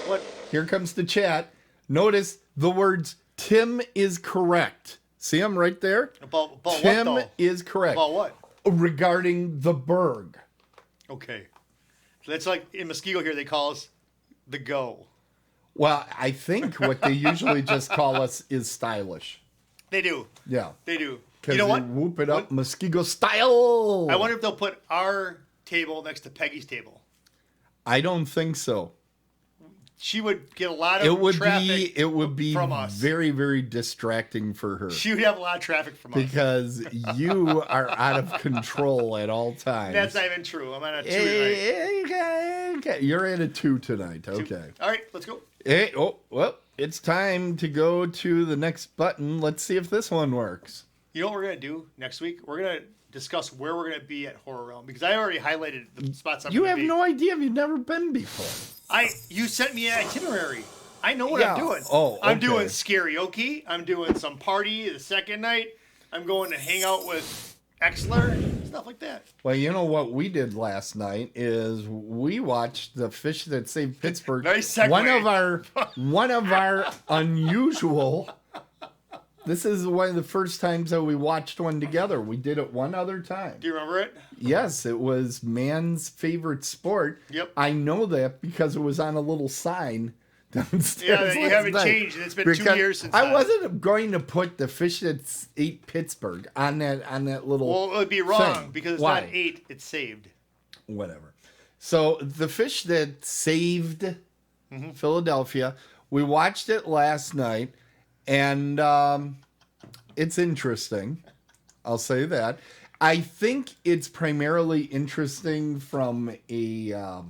Speaker 1: What?
Speaker 2: Here comes the chat. Notice the words Tim is correct. See him right there?
Speaker 1: About
Speaker 2: Tim
Speaker 1: what, though?
Speaker 2: is correct.
Speaker 1: About what?
Speaker 2: Regarding the Berg.
Speaker 1: Okay. So that's like in Muskego here, they call us the Go.
Speaker 2: Well, I think what they usually just call us is stylish.
Speaker 1: They do.
Speaker 2: Yeah.
Speaker 1: They do.
Speaker 2: Because
Speaker 1: You know
Speaker 2: they
Speaker 1: what?
Speaker 2: whoop it up Muskego style.
Speaker 1: I wonder if they'll put our table next to Peggy's table.
Speaker 2: I don't think so.
Speaker 1: She would get a lot of
Speaker 2: It would
Speaker 1: traffic
Speaker 2: be
Speaker 1: from us.
Speaker 2: very, very distracting for her.
Speaker 1: She would have a lot of traffic from us.
Speaker 2: Because you are out of control at all times.
Speaker 1: That's not even true. I'm on a 2 tonight.
Speaker 2: Okay. You're at a 2 tonight. Okay.
Speaker 1: All right, let's go.
Speaker 2: Hey, well, it's time to go to the next button. Let's see if this one works.
Speaker 1: You know what we're going to do next week? We're going to discuss where we're going to be at Horror Realm because I already highlighted the spots I'm
Speaker 2: You
Speaker 1: going
Speaker 2: have
Speaker 1: to be.
Speaker 2: no idea. You've never been before.
Speaker 1: You sent me an itinerary. I know what
Speaker 2: Yeah.
Speaker 1: I'm doing.
Speaker 2: Oh,
Speaker 1: I'm
Speaker 2: okay.
Speaker 1: doing karaoke. I'm doing some party the second night. I'm going to hang out with Exler, stuff like that.
Speaker 2: Well, you know what we did last night is we watched The Fish That Saved Pittsburgh.
Speaker 1: Nice segue.
Speaker 2: One of our unusual. This is one of the first times that we watched one together. We did it one other time.
Speaker 1: Do you remember it?
Speaker 2: Yes, it was man's favorite sport.
Speaker 1: Yep.
Speaker 2: I know that because it was on a little sign downstairs.
Speaker 1: Yeah, you
Speaker 2: last
Speaker 1: haven't
Speaker 2: night.
Speaker 1: changed. It's been 2 years since
Speaker 2: I
Speaker 1: then.
Speaker 2: wasn't going to put The Fish That Ate Pittsburgh on that little.
Speaker 1: Well, it would be wrong
Speaker 2: thing.
Speaker 1: because it's
Speaker 2: Why?
Speaker 1: not 8, it's saved.
Speaker 2: Whatever. So The Fish That Saved
Speaker 1: Mm-hmm.
Speaker 2: Philadelphia. We watched it last night, and it's interesting. I'll say that. I think it's primarily interesting from a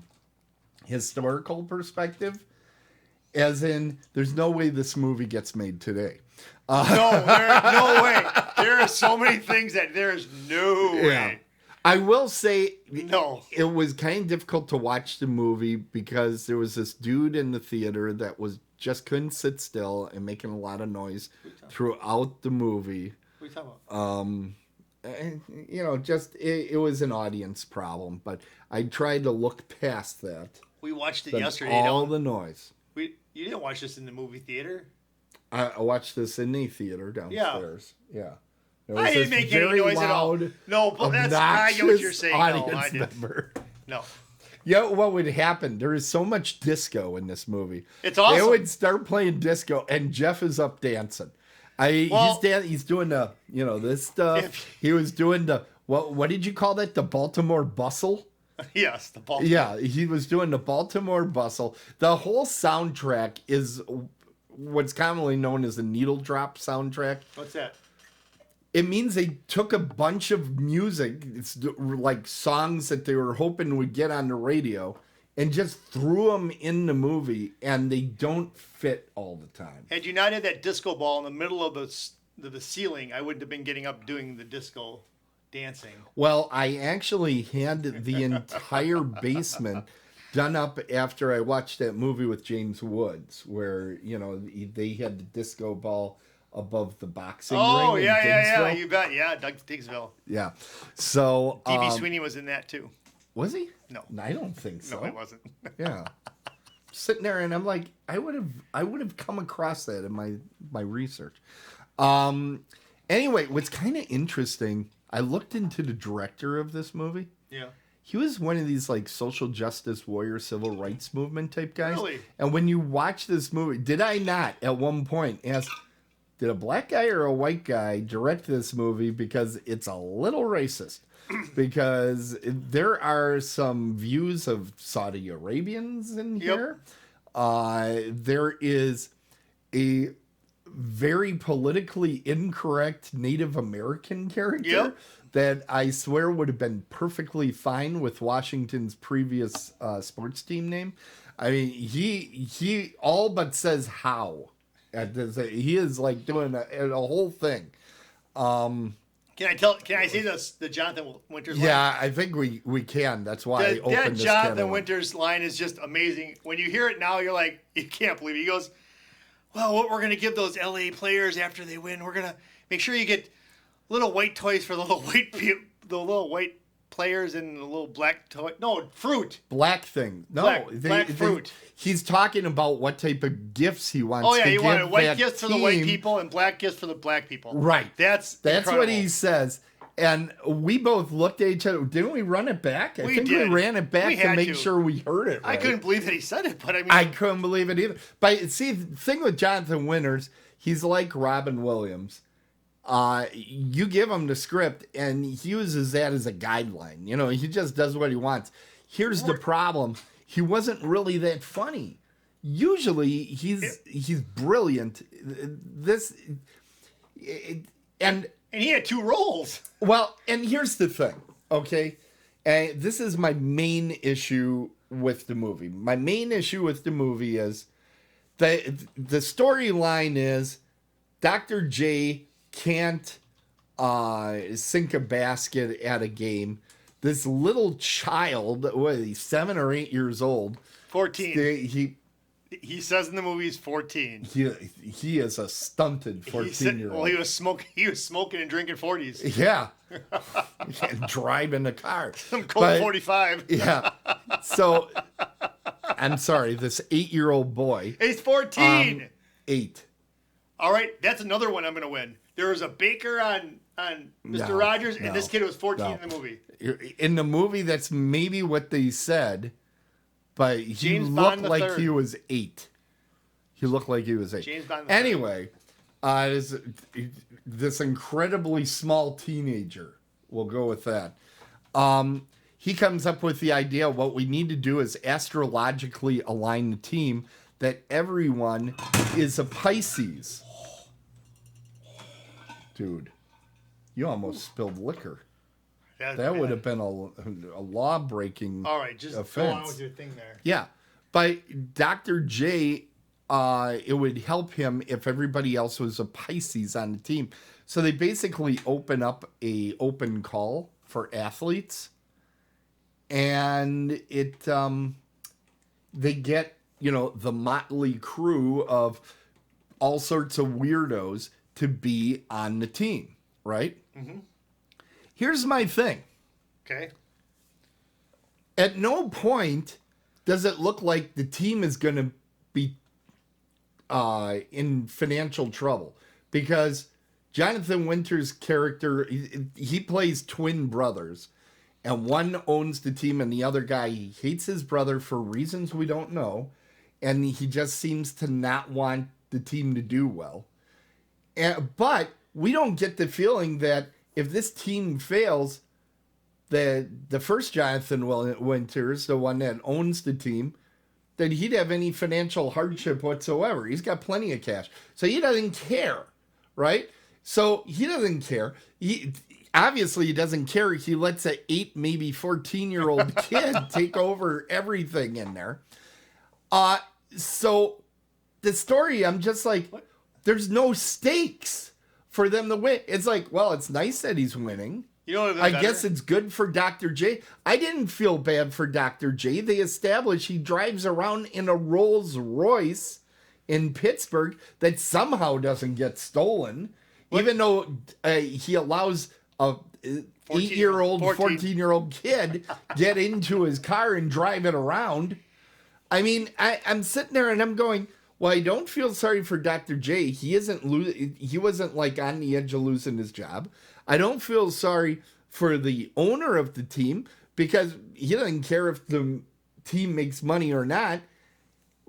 Speaker 2: historical perspective, as in, there's no way this movie gets made today.
Speaker 1: No way. There are so many things that there is no way.
Speaker 2: I will say,
Speaker 1: No.
Speaker 2: it was kind of difficult to watch the movie because there was this dude in the theater that was just couldn't sit still and making a lot of noise throughout the movie.
Speaker 1: What are you talking about?
Speaker 2: And, just it was an audience problem, but I tried to look past that.
Speaker 1: We watched it
Speaker 2: Than
Speaker 1: yesterday.
Speaker 2: all the noise.
Speaker 1: You didn't watch this in the movie theater.
Speaker 2: I watched this in the theater downstairs. Yeah. There was
Speaker 1: I didn't
Speaker 2: this
Speaker 1: make any
Speaker 2: very
Speaker 1: noise at all.
Speaker 2: loud,
Speaker 1: No, but that's I get what you're
Speaker 2: obnoxious
Speaker 1: saying. No, I
Speaker 2: audience
Speaker 1: didn't.
Speaker 2: member.
Speaker 1: No.
Speaker 2: Yeah, what would happen? There is so much disco in this movie.
Speaker 1: It's awesome.
Speaker 2: They would start playing disco, and Jeff is up dancing. He's doing the this stuff. He was doing the what did you call that? The Baltimore Bustle.
Speaker 1: Yes, the Baltimore.
Speaker 2: Yeah, he was doing the Baltimore Bustle. The whole soundtrack is what's commonly known as the needle drop soundtrack.
Speaker 1: What's that?
Speaker 2: It means they took a bunch of music, it's like songs that they were hoping would get on the radio, and just threw them in the movie, and they don't fit all the time.
Speaker 1: Had you not had that disco ball in the middle of the ceiling, I wouldn't have been getting up doing the disco dancing.
Speaker 2: Well, I actually had the entire basement done up after I watched that movie with James Woods, where, they had the disco ball above the boxing ring.
Speaker 1: Oh,
Speaker 2: in
Speaker 1: yeah,
Speaker 2: Diggsville.
Speaker 1: you bet. Yeah, Diggsville.
Speaker 2: Yeah. So
Speaker 1: D.B. Sweeney was in that too.
Speaker 2: Was he?
Speaker 1: No.
Speaker 2: I don't think so.
Speaker 1: No, he wasn't.
Speaker 2: Yeah. Sitting there and I'm like, I would have come across that in my research. Anyway, what's kind of interesting, I looked into the director of this movie.
Speaker 1: Yeah.
Speaker 2: He was one of these like social justice warrior, civil rights movement type guys.
Speaker 1: Really?
Speaker 2: And when you watch this movie, did I not at one point ask, did a black guy or a white guy direct this movie? Because it's a little racist. Because there are some views of Saudi Arabians in here. There is a very politically incorrect Native American character that I swear would have been perfectly fine with Washington's previous sports team name. I mean, he all but says how. He is like doing a whole thing. Can
Speaker 1: I say this? The Jonathan Winters line?
Speaker 2: Yeah, I think we can. That's why I opened
Speaker 1: that
Speaker 2: this
Speaker 1: Jonathan Winters line is just amazing. When you hear it now, you're like, you can't believe it. He goes, well, what we're going to give those LA players after they win, we're going to make sure you get little white toys for the little white players and the little black toy. No, fruit.
Speaker 2: Black thing. No,
Speaker 1: black fruit.
Speaker 2: He's talking about what type of gifts he wants.
Speaker 1: Oh yeah,
Speaker 2: to
Speaker 1: he
Speaker 2: give
Speaker 1: wanted white gifts
Speaker 2: team.
Speaker 1: for the white people and black gifts for the black people.
Speaker 2: Right.
Speaker 1: That's
Speaker 2: incredible. What he says. And we both looked at each other. Didn't we run it back? I think we ran it back to make sure we heard it right.
Speaker 1: I couldn't believe that he said it, but I mean...
Speaker 2: I couldn't believe it either. But see, the thing with Jonathan Winters, he's like Robin Williams. You give him the script, and he uses that as a guideline. He just does what he wants. Here's the problem. He wasn't really that funny. Usually, he's brilliant. And
Speaker 1: he had two roles.
Speaker 2: Well, and here's the thing, okay? This is my main issue with the movie. My main issue with the movie is the storyline is Dr. J can't sink a basket at a game. This little child, what is he, 7 or 8 years old?
Speaker 1: 14. He says in the movie he's 14.
Speaker 2: He is a stunted 14-year-old.
Speaker 1: Well, he was smoking and drinking 40s.
Speaker 2: Yeah. And driving a car.
Speaker 1: Some Colt 45.
Speaker 2: Yeah. So, I'm sorry, this 8-year-old boy.
Speaker 1: He's 14.
Speaker 2: 8.
Speaker 1: All right, that's another one I'm going to win. There was a baker on Mr. Rogers, and this kid was 14 in the movie.
Speaker 2: In the movie, that's maybe what they said. But he looked like he was 8. He looked like he was 8.
Speaker 1: James Bond
Speaker 2: anyway, this incredibly small teenager, we'll go with that. He comes up with the idea, what we need to do is astrologically align the team that everyone is a Pisces. Dude, you almost spilled liquor. That would have been a law-breaking
Speaker 1: All right, just
Speaker 2: offense.
Speaker 1: go on with your thing there.
Speaker 2: Yeah, but Dr. J, it would help him if everybody else was a Pisces on the team. So they basically open up a open call for athletes, and they get the motley crew of all sorts of weirdos to be on the team, right? Mm-hmm. Here's my thing.
Speaker 1: Okay.
Speaker 2: At no point does it look like the team is going to be in financial trouble, because Jonathan Winters' character, he plays twin brothers, and one owns the team and the other guy, he hates his brother for reasons we don't know, and he just seems to not want the team to do well. But we don't get the feeling that if this team fails, the first Jonathan Winters, the one that owns the team, that he'd have any financial hardship whatsoever. He's got plenty of cash. So he doesn't care, right? So he doesn't care. Obviously, he doesn't care. He lets an 8, maybe 14-year-old kid take over everything in there. So the story, I'm just like, there's no stakes for them to win. It's like, well, it's nice that he's winning.
Speaker 1: You know what
Speaker 2: I guess it's good for Dr. J. I didn't feel bad for Dr. J. They established he drives around in a Rolls Royce in Pittsburgh that somehow doesn't get stolen, even though he allows a 8-year-old, 14-year-old kid get into his car and drive it around. I mean, I'm sitting there and I'm going, well, I don't feel sorry for Dr. J. He wasn't like on the edge of losing his job. I don't feel sorry for the owner of the team because he doesn't care if the team makes money or not.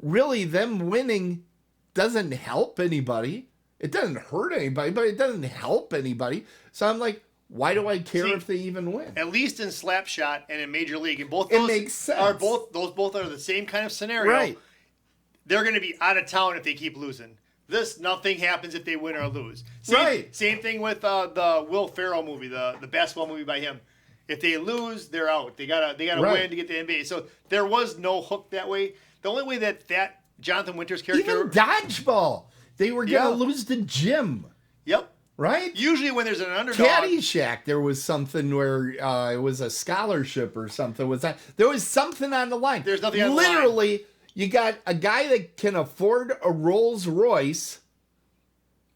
Speaker 2: Really, them winning doesn't help anybody. It doesn't hurt anybody, but it doesn't help anybody. So I'm like, why do I care if they even win?
Speaker 1: At least in Slapshot and in Major League, and both
Speaker 2: It
Speaker 1: those
Speaker 2: makes sense.
Speaker 1: are both are the same kind of scenario.
Speaker 2: Right.
Speaker 1: They're going to be out of town if they keep losing. Nothing happens if they win or lose. Same thing with the Will Ferrell movie, the basketball movie by him. If they lose, they're out. They gotta win to get the NBA. So there was no hook that way. The only way that Jonathan Winters character,
Speaker 2: even dodgeball, they were gonna lose to Jim.
Speaker 1: Yep.
Speaker 2: Right?
Speaker 1: Usually when there's an underdog.
Speaker 2: Caddyshack, there was something where it was a scholarship or something. There was something on the line.
Speaker 1: There's nothing on the line.
Speaker 2: Literally, you got a guy that can afford a Rolls Royce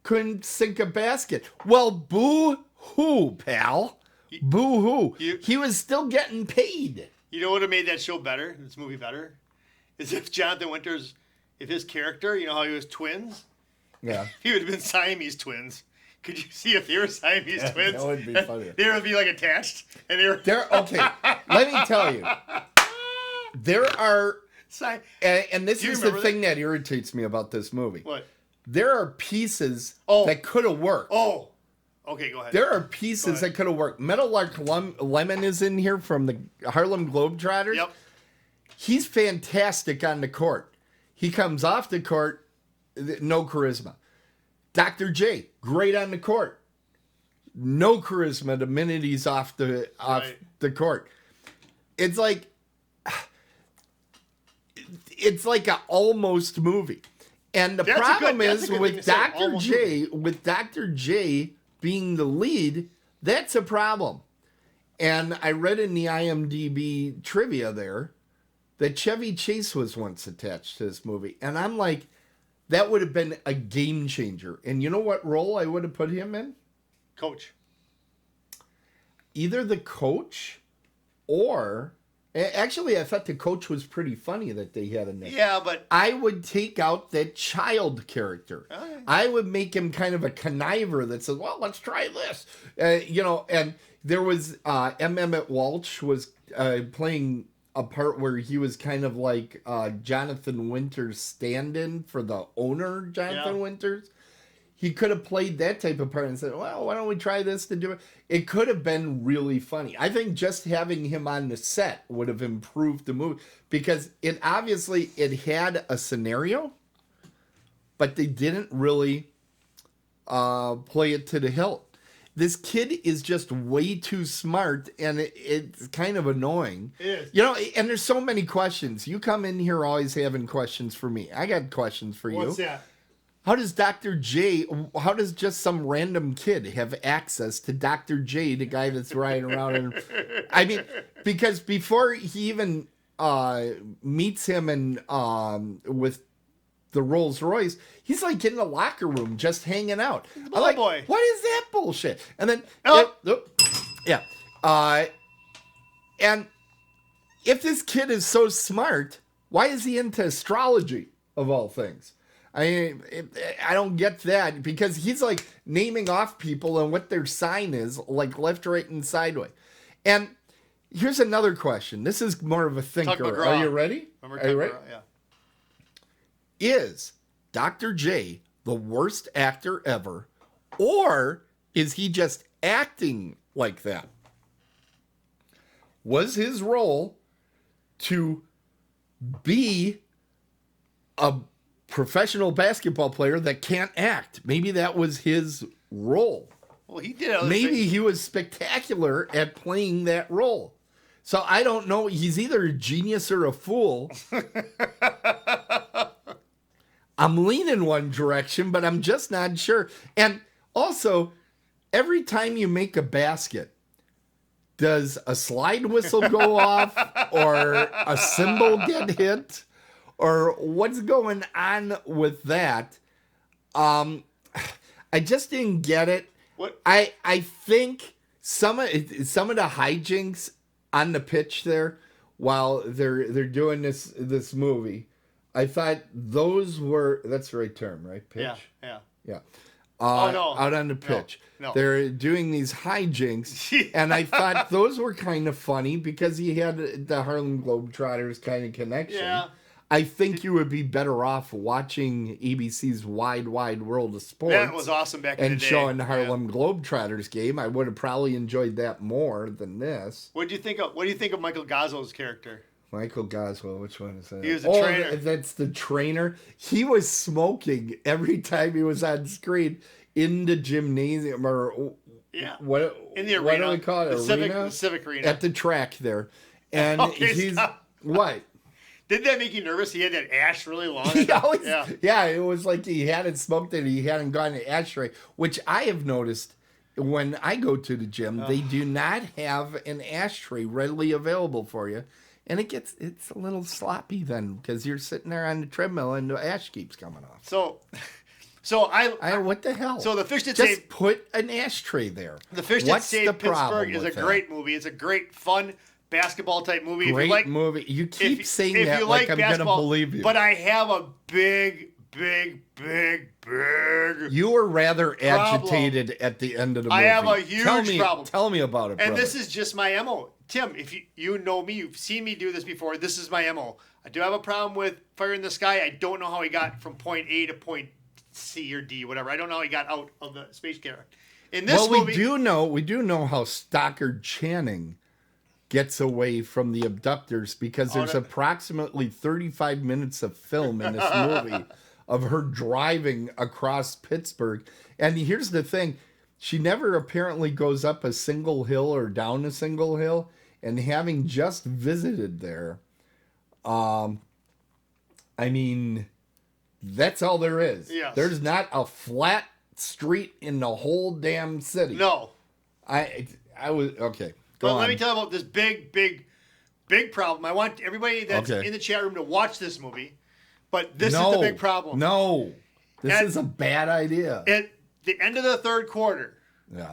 Speaker 2: couldn't sink a basket. Well, boo-hoo, pal. Boo-hoo. He was still getting paid.
Speaker 1: You know what would have made that show better, this movie better? Is if Jonathan Winters, if his character, you know how he was twins?
Speaker 2: Yeah.
Speaker 1: He would have been Siamese twins. Could you see if they were Siamese twins?
Speaker 2: That would be funny.
Speaker 1: They would be like attached, and
Speaker 2: okay. Let me tell you, there are, and this is the thing that irritates me about this movie.
Speaker 1: What?
Speaker 2: There are pieces that could have worked.
Speaker 1: Oh, okay, go ahead.
Speaker 2: There are pieces that could have worked. Meadowlark Lemon is in here from the Harlem Globetrotters.
Speaker 1: Yep.
Speaker 2: He's fantastic on the court. He comes off the court, no charisma. Dr. J, great on the court. No charisma the minute he's off the court. It's like an almost movie. And the problem is with Dr. J being the lead, that's a problem. And I read in the IMDb trivia there that Chevy Chase was once attached to this movie. And I'm like, that would have been a game changer. And you know what role I would have put him in?
Speaker 1: Coach.
Speaker 2: Either the coach or... Actually, I thought the coach was pretty funny that they had in there.
Speaker 1: Yeah, but...
Speaker 2: I would take out that child character. Okay. I would make him kind of a conniver that says, well, let's try this. And there was... Emmett Walsh was playing a part where he was kind of like Jonathan Winters' stand-in for the owner, Jonathan Winters. He could have played that type of part and said, well, why don't we try this to do it? It could have been really funny. I think just having him on the set would have improved the movie because it had a scenario, but they didn't really play it to the hilt. This kid is just way too smart, and it's kind of annoying.
Speaker 1: It is.
Speaker 2: And there's so many questions. You come in here always having questions for me. I got questions for you.
Speaker 1: What's that?
Speaker 2: How does how does just some random kid have access to Dr. J, the guy that's riding around? I mean, because before he even meets him and with the Rolls Royce, he's like in the locker room just hanging out. I'm like,
Speaker 1: boy.
Speaker 2: What is that bullshit? And then, and if this kid is so smart, why is he into astrology of all things? I don't get that because he's like naming off people and what their sign is, like left, right, and sideways. And here's another question. This is more of a thinker. Are you ready? Are you ready?
Speaker 1: Yeah.
Speaker 2: Is Dr. J the worst actor ever, Or is he just acting like that? Was his role to be a professional basketball player that can't act? Maybe that was his role.
Speaker 1: Well, he did.
Speaker 2: Maybe he was spectacular at playing that role. So I don't know. He's either a genius or a fool. I'm leaning one direction, but I'm just not sure. And also, every time you make a basket, does a slide whistle go off or a cymbal get hit? Or what's going on with that? I just didn't get it.
Speaker 1: What?
Speaker 2: I think some of the hijinks on the pitch there while they're doing this movie, I thought those were, that's the right term, right? Pitch? Yeah.
Speaker 1: No.
Speaker 2: Out on the pitch.
Speaker 1: No.
Speaker 2: They're doing these hijinks, and I thought those were kind of funny because he had the Harlem Globetrotters kind of connection.
Speaker 1: Yeah.
Speaker 2: I think you would be better off watching ABC's Wide World of Sports.
Speaker 1: That was awesome back in the
Speaker 2: and
Speaker 1: day.
Speaker 2: showing the Harlem Globetrotters game. I would have probably enjoyed that more than this.
Speaker 1: What do you think of Michael Gossel's character?
Speaker 2: Michael Goswell, which one is that?
Speaker 1: He was the trainer.
Speaker 2: That's the trainer. He was smoking every time he was on screen in the gymnasium or what?
Speaker 1: In the arena.
Speaker 2: What do we call it?
Speaker 1: The Civic Arena.
Speaker 2: At the track there, and
Speaker 1: Okay,
Speaker 2: he's
Speaker 1: stop.
Speaker 2: what?
Speaker 1: Didn't that make you nervous? He had that ash really long.
Speaker 2: He always,
Speaker 1: yeah.
Speaker 2: It was like he hadn't smoked it. He hadn't gone to ashtray, which I have noticed when I go to the gym. They do not have an ashtray readily available for you. And it's a little sloppy then because you're sitting there on the treadmill and the ash keeps coming off.
Speaker 1: So I
Speaker 2: what the hell?
Speaker 1: So the Fish That
Speaker 2: Just
Speaker 1: Saved
Speaker 2: put an ashtray there.
Speaker 1: The Fish That
Speaker 2: What's
Speaker 1: Saved
Speaker 2: the problem
Speaker 1: Pittsburgh is a
Speaker 2: with that?
Speaker 1: great movie. It's a great fun basketball type movie.
Speaker 2: Great movie. You keep saying that like I'm gonna believe you.
Speaker 1: But I have a big.
Speaker 2: You were rather agitated at the end of the movie.
Speaker 1: I have a huge problem.
Speaker 2: Tell me about it, brother.
Speaker 1: And this is just my MO. Tim, if you know me, you've seen me do this before. This is my MO. I do have a problem with Fire in the Sky. I don't know how he got from point A to point C or D, whatever. I don't know how he got out of the space carrier. In this movie,
Speaker 2: we do know how Stockard Channing gets away from the abductors because there's approximately 35 minutes of film in this movie of her driving across Pittsburgh. And here's the thing. She never apparently goes up a single hill or down a single hill. And having just visited there, I mean, that's all there is.
Speaker 1: Yes.
Speaker 2: There's not a flat street in the whole damn city.
Speaker 1: No.
Speaker 2: I was, okay.
Speaker 1: But let me tell you about this big problem. I want everybody that's in the chat room to watch this movie. But this is the big problem.
Speaker 2: No. This is a bad idea.
Speaker 1: At the end of the third quarter,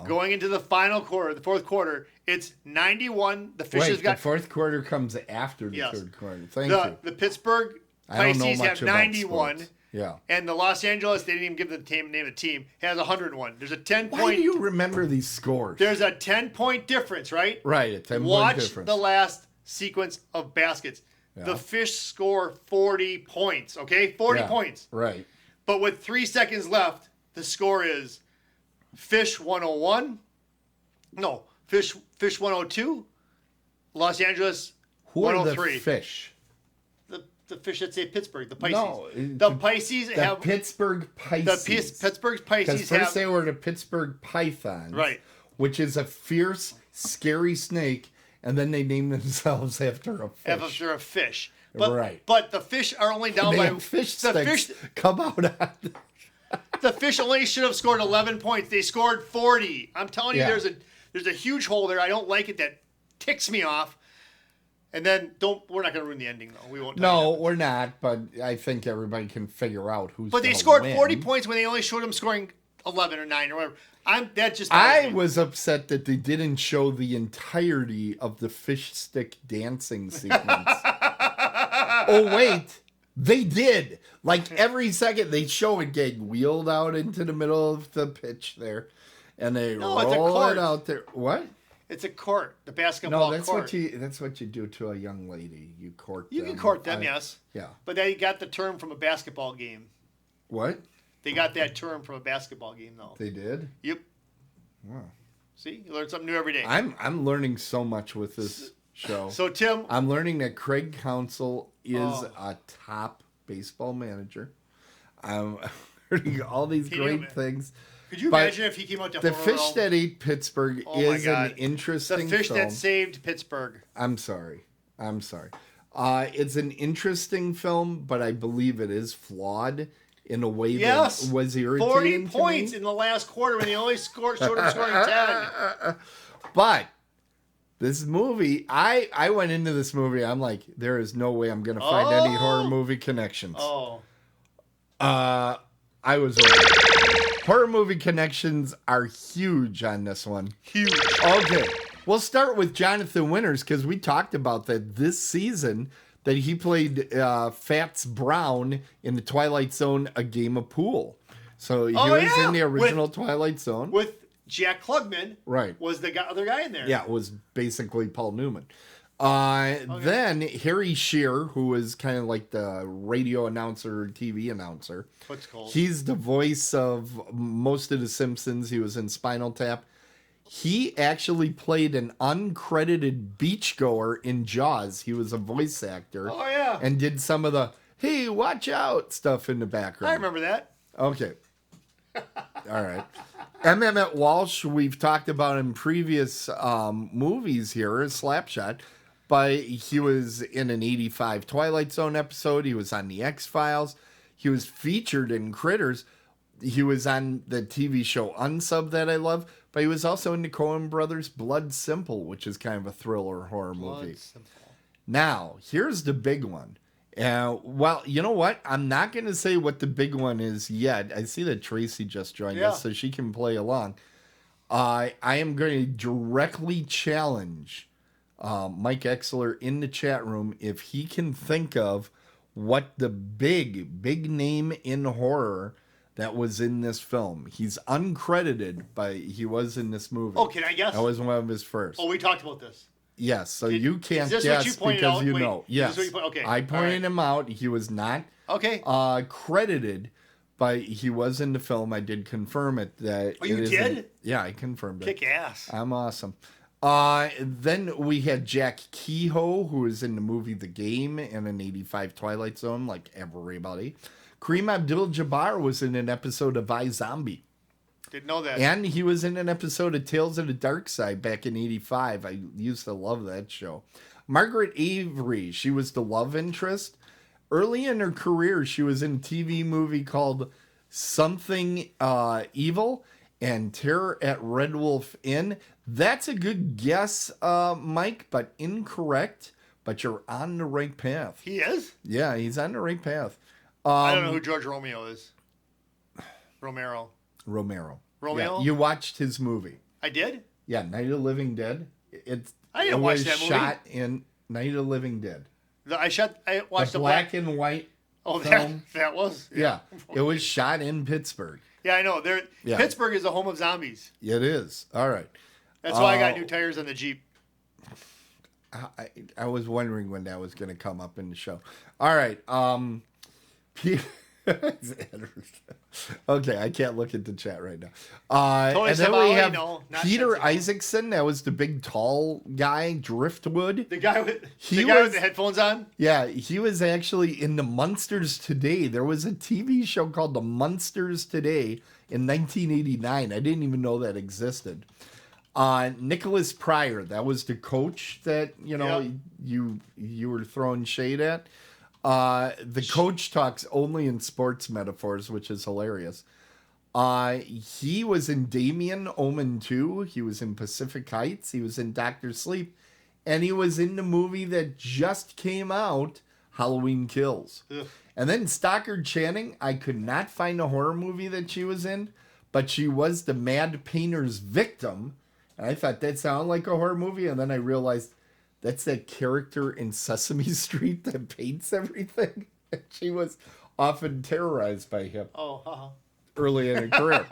Speaker 1: going into the final quarter, the fourth quarter, it's 91. The Fishes got...
Speaker 2: the fourth quarter comes after the third quarter. Thank you.
Speaker 1: The Pittsburgh Pisces have 91.
Speaker 2: Yeah.
Speaker 1: And the Los Angeles, they didn't even give the name of the team, has 101. There's a 10-point...
Speaker 2: Why do you remember these scores?
Speaker 1: There's a 10-point difference, right?
Speaker 2: Right, a 10-point difference.
Speaker 1: Watch the last sequence of baskets. Yeah. The Fish score 40 points, okay? 40 points.
Speaker 2: Right.
Speaker 1: But with 3 seconds left, the score is Fish 101. No, Fish 102. Los Angeles 103.
Speaker 2: Who are the Fish?
Speaker 1: The Fish that say Pittsburgh, the Pisces.
Speaker 2: No,
Speaker 1: the Pisces have...
Speaker 2: The Pittsburgh Pisces.
Speaker 1: The Pittsburgh Pisces
Speaker 2: have... First they were the Pittsburgh Pythons.
Speaker 1: Right.
Speaker 2: Which is a fierce, scary snake, and then they named themselves after a fish.
Speaker 1: After a fish.
Speaker 2: Right.
Speaker 1: But the fish are only down by...
Speaker 2: fish sticks come out on...
Speaker 1: The Fish only should have scored 11 points. They scored 40. I'm telling you, there's a huge hole there. I don't like it. That ticks me off. And then we're not going to ruin the ending though. We won't.
Speaker 2: No, we're not. But I think everybody can figure out who's.
Speaker 1: But they scored 40 points when they only showed them scoring 11 or 9 or whatever. I
Speaker 2: was upset that they didn't show the entirety of the fish stick dancing sequence. Oh wait, they did. Like every second they show it getting wheeled out into the middle of the pitch there, and they roll it out there. What?
Speaker 1: It's a court, the basketball
Speaker 2: court. That's what you do to a young lady. You court them.
Speaker 1: You can court them, yes.
Speaker 2: Yeah.
Speaker 1: But they got the term from a basketball game.
Speaker 2: What?
Speaker 1: They got that term from a basketball game, though.
Speaker 2: They did?
Speaker 1: Yep.
Speaker 2: Wow.
Speaker 1: See, you learn something new every day.
Speaker 2: I'm learning so much with this show.
Speaker 1: So, Tim.
Speaker 2: I'm learning that Craig Counsell is a top baseball manager. I'm learning all these great things.
Speaker 1: Could you imagine if he came out to
Speaker 2: The
Speaker 1: horror
Speaker 2: Fish
Speaker 1: realm?
Speaker 2: That Ate Pittsburgh is an interesting
Speaker 1: The Fish
Speaker 2: film.
Speaker 1: That Saved Pittsburgh.
Speaker 2: I'm sorry. It's an interesting film, but I believe it is flawed in a way that was irritating
Speaker 1: 40 points in the last quarter when they only short of scoring 10.
Speaker 2: But this movie, I went into this movie, I'm like, there is no way I'm going to find any horror movie connections. I was right. Horror movie connections are huge on this one.
Speaker 1: Huge.
Speaker 2: Okay. We'll start with Jonathan Winters because we talked about that this season that he played Fats Brown in the Twilight Zone, A Game of Pool. So he was in the original Twilight Zone.
Speaker 1: With Jack Klugman.
Speaker 2: Right.
Speaker 1: Was the other guy in there.
Speaker 2: Yeah, it was basically Paul Newman. Then Harry Shearer, who was kind of like the radio announcer, TV announcer.
Speaker 1: What's called?
Speaker 2: He's the voice of most of The Simpsons. He was in Spinal Tap. He actually played an uncredited beachgoer in Jaws. He was a voice actor.
Speaker 1: Oh, yeah.
Speaker 2: And did some of the, hey, watch out stuff in the background.
Speaker 1: I remember that.
Speaker 2: Okay. All right. Emmett Walsh, we've talked about in previous movies here, a Slapshot, but he was in an 85 Twilight Zone episode. He was on The X-Files. He was featured in Critters. He was on the TV show Unsub that I love, but he was also in the Coen Brothers' Blood Simple, which is kind of a thriller horror movie. Now, here's the big one. Well, you know what? I'm not going to say what the big one is yet. I see that Tracy just joined us, so she can play along. I am going to directly challenge Mike Exler in the chat room if he can think of what the big name in horror that was in this film. He's uncredited, but he was in this movie.
Speaker 1: Oh, can I guess?
Speaker 2: That was one of his first.
Speaker 1: Oh, we talked about this.
Speaker 2: Yes, so you can't
Speaker 1: is this
Speaker 2: guess
Speaker 1: what you pointed
Speaker 2: because
Speaker 1: out?
Speaker 2: you
Speaker 1: Wait,
Speaker 2: know. Yes,
Speaker 1: okay.
Speaker 2: I pointed him out. He was not credited, but he was in the film. I did confirm it. That
Speaker 1: you did?
Speaker 2: Yeah, I confirmed it.
Speaker 1: Kick ass.
Speaker 2: I'm awesome. Then we had Jack Kehoe, who was in the movie The Game and an 85 Twilight Zone, like everybody. Kareem Abdul-Jabbar was in an episode of iZombie.
Speaker 1: Didn't know that.
Speaker 2: And he was in an episode of Tales of the Dark Side back in 85. I used to love that show. Margaret Avery, she was the love interest. Early in her career, she was in a TV movie called Something Evil and Terror at Red Wolf Inn. That's a good guess, Mike, but incorrect. But you're on the right path.
Speaker 1: He is?
Speaker 2: Yeah, he's on the right path.
Speaker 1: I don't know who George Romeo is. Romero.
Speaker 2: Yeah, you watched his movie.
Speaker 1: I did?
Speaker 2: Yeah, Night of the Living Dead.
Speaker 1: I didn't watch that movie.
Speaker 2: Shot in Night of the Living Dead.
Speaker 1: I watched
Speaker 2: the black and white.
Speaker 1: Oh,
Speaker 2: film.
Speaker 1: that was?
Speaker 2: Yeah. It was shot in Pittsburgh.
Speaker 1: Yeah, I know. Pittsburgh is the home of zombies.
Speaker 2: It is. All right.
Speaker 1: That's why I got new tires on the Jeep.
Speaker 2: I was wondering when that was going to come up in the show. All right. Okay, I can't look at the chat right now. And then we have Peter Isaacson. That was the big tall guy, Driftwood.
Speaker 1: The guy with the headphones on?
Speaker 2: Yeah, he was actually in the Munsters Today. There was a TV show called The Munsters Today in 1989. I didn't even know that existed. Nicholas Pryor, that was the coach that, you were throwing shade at. The coach talks only in sports metaphors, which is hilarious. He was in Damien, Omen 2. He was in Pacific Heights. He was in Dr. Sleep. And he was in the movie that just came out, Halloween Kills. Ugh. And then Stockard Channing, I could not find a horror movie that she was in, but she was the Mad Painter's victim. And I thought that sounded like a horror movie. And then I realized that's that character in Sesame Street that paints everything. She was often terrorized by him early in her career.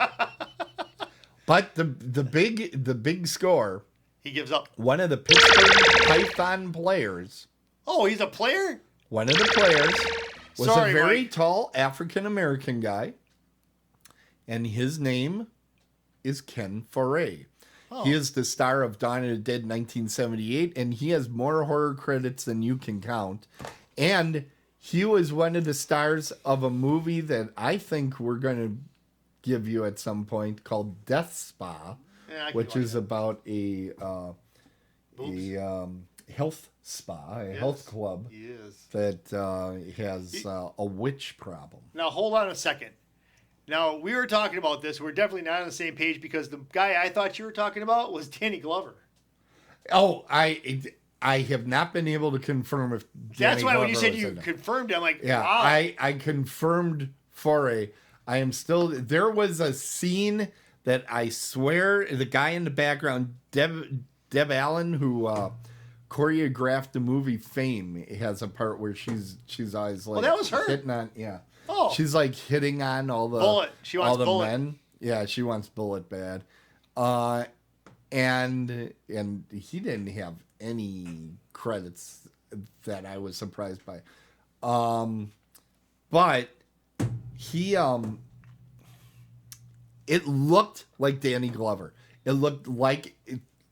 Speaker 2: But the big score.
Speaker 1: He gives up.
Speaker 2: One of the Pittsburgh Python players.
Speaker 1: Oh, he's a player?
Speaker 2: One of the players was a very tall African-American guy. and his name is Ken Foray.
Speaker 1: Oh.
Speaker 2: He is the star of Dawn of the Dead 1978, and he has more horror credits than you can count. And he was one of the stars of a movie that I think we're going to give you at some point called Death Spa, which is about a health spa, a health club that has a witch problem.
Speaker 1: Now, hold on a second. Now, we were talking about this. We're definitely not on the same page because the guy I thought you were talking about was Danny Glover.
Speaker 2: Oh, I have not been able to confirm if Danny
Speaker 1: That's why
Speaker 2: Glover
Speaker 1: when you said
Speaker 2: was
Speaker 1: you
Speaker 2: in it.
Speaker 1: confirmed it, I'm like,
Speaker 2: Yeah,
Speaker 1: wow.
Speaker 2: I confirmed Foray. I am still... There was a scene that I swear the guy in the background, Deb Allen, who choreographed the movie Fame, has a part where she's always like...
Speaker 1: that was her.
Speaker 2: Hitting on, yeah.
Speaker 1: Oh.
Speaker 2: She's like hitting on all the...
Speaker 1: Bullet. She wants
Speaker 2: all the
Speaker 1: Bullet.
Speaker 2: men. Yeah, she wants Bullet bad. And he didn't have any credits that I was surprised by. But he it looked like Danny Glover. It looked like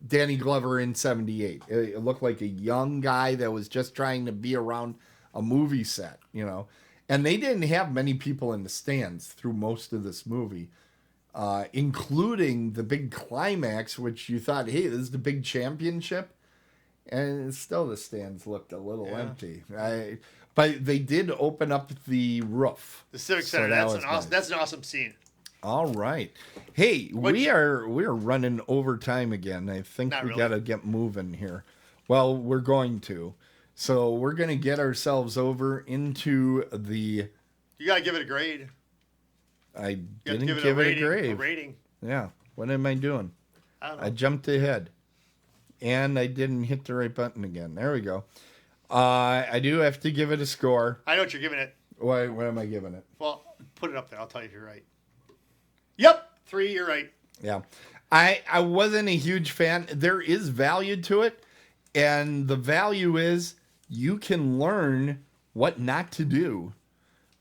Speaker 2: Danny Glover in 78. It looked like a young guy that was just trying to be around a movie set, you know. And they didn't have many people in the stands through most of this movie. Including the big climax, which you thought, hey, this is the big championship. And still the stands looked a little empty. But they did open up the roof.
Speaker 1: The Civic
Speaker 2: So
Speaker 1: Center.
Speaker 2: that
Speaker 1: That's an awesome scene.
Speaker 2: All right. Hey, we're running overtime again. I think
Speaker 1: Not
Speaker 2: we
Speaker 1: really.
Speaker 2: got to get moving here. Well, we're going to. So we're going to get ourselves over into the...
Speaker 1: You got to give it a grade.
Speaker 2: I
Speaker 1: You have
Speaker 2: didn't
Speaker 1: to give
Speaker 2: give
Speaker 1: it
Speaker 2: it a grade.
Speaker 1: A rating.
Speaker 2: Yeah. What am I doing?
Speaker 1: I don't know.
Speaker 2: I jumped ahead. And I didn't hit the right button again. There we go. I do have to give it a score.
Speaker 1: I know what you're giving it.
Speaker 2: What am I giving it?
Speaker 1: Well, put it up there. I'll tell you if you're right. Yep. 3, you're right.
Speaker 2: Yeah. I wasn't a huge fan. There is value to it. And the value is you can learn what not to do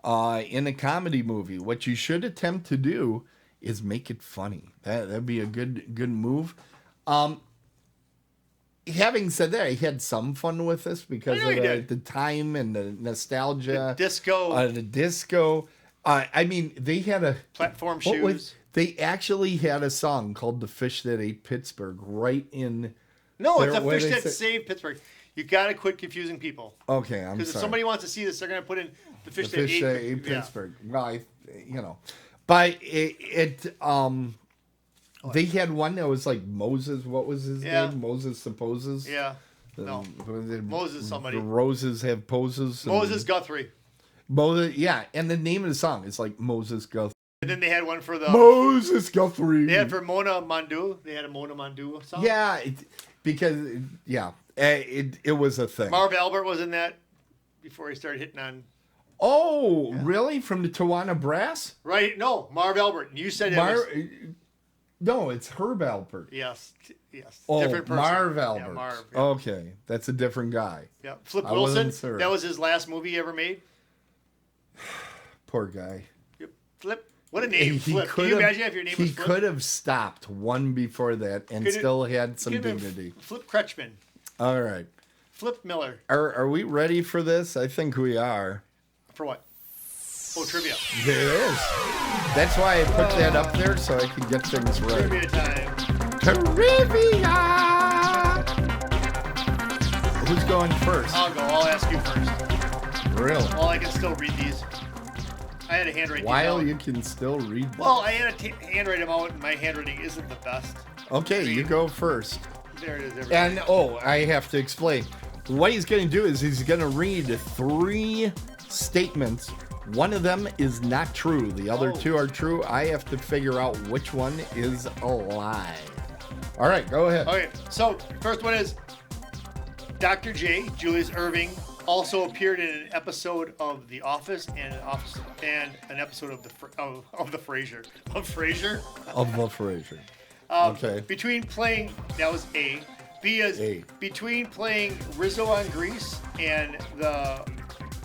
Speaker 2: in a comedy movie. What you should attempt to do is make it funny. That'd be a good move. Having said that, I had some fun with this because
Speaker 1: I know
Speaker 2: of
Speaker 1: you did.
Speaker 2: the time and the nostalgia.
Speaker 1: The disco.
Speaker 2: I mean, they had a...
Speaker 1: Platform
Speaker 2: what was-
Speaker 1: shoes.
Speaker 2: They actually had a song called "The Fish That Ate Pittsburgh" right in.
Speaker 1: No, it's
Speaker 2: There-
Speaker 1: a
Speaker 2: what
Speaker 1: fish
Speaker 2: did I
Speaker 1: that
Speaker 2: say?
Speaker 1: saved Pittsburgh. You got to quit confusing people.
Speaker 2: Okay, I'm sorry.
Speaker 1: Because if somebody wants to see this, they're going to put in the fish,
Speaker 2: The Fish That Ate
Speaker 1: yeah.
Speaker 2: Pittsburgh. Well, but they had one that was like Moses. What was his
Speaker 1: Yeah.
Speaker 2: name? Moses Supposes.
Speaker 1: Yeah. No.
Speaker 2: What was it?
Speaker 1: Moses somebody.
Speaker 2: The roses have poses. and-
Speaker 1: Moses Guthrie.
Speaker 2: Moses. Yeah, and the name of the song is like Moses Guthrie.
Speaker 1: And then they had one for the.
Speaker 2: Moses Guthrie.
Speaker 1: They had for Mona Mandu. They had a Mona Mandu song.
Speaker 2: Yeah, it was a thing.
Speaker 1: Marv Albert was in that before he started hitting on.
Speaker 2: Oh, really? From the Tawana Brass?
Speaker 1: Right? No, Marv Albert. You said it was.
Speaker 2: No, it's Herb Alpert.
Speaker 1: Yes.
Speaker 2: Oh,
Speaker 1: Different person.
Speaker 2: Marv
Speaker 1: Yeah,
Speaker 2: Albert.
Speaker 1: Marv. Yeah.
Speaker 2: Okay, that's a different guy.
Speaker 1: Yeah. Flip
Speaker 2: I wasn't
Speaker 1: Wilson.
Speaker 2: sure.
Speaker 1: That was his last movie he ever made.
Speaker 2: Poor guy.
Speaker 1: Yep. Flip. What a name, Flip. Can you imagine if your name was
Speaker 2: He
Speaker 1: Flip?
Speaker 2: could have stopped one before that and still had some
Speaker 1: Could have been
Speaker 2: dignity.
Speaker 1: Flip Kretschmann.
Speaker 2: All right.
Speaker 1: Flip Miller.
Speaker 2: Are we ready for this? I think we are.
Speaker 1: For what? Oh, trivia.
Speaker 2: There it is. That's why I put that up there so I can get things right.
Speaker 1: Trivia time.
Speaker 2: Trivia! Who's going first?
Speaker 1: I'll go. I'll ask you first.
Speaker 2: Really?
Speaker 1: Well, I can still read these. I had to handwrite these
Speaker 2: While
Speaker 1: out.
Speaker 2: you can still read them.
Speaker 1: Well, I had to handwrite them out, and my handwriting isn't the best.
Speaker 2: Okay, you go first.
Speaker 1: There it is. Everybody.
Speaker 2: And, I have to explain. What he's going to do is he's going to read 3 statements. One of them is not true. The other 2 are true. I have to figure out which one is a lie. All right, go ahead.
Speaker 1: Okay, so first one is Dr. J, Julius Irving, also appeared in an episode of The Office and an episode of the Frasier. Of Frasier?
Speaker 2: Of the Fraser. Okay.
Speaker 1: Between playing, that was A. B is
Speaker 2: A.
Speaker 1: Between playing Rizzo on Grease and the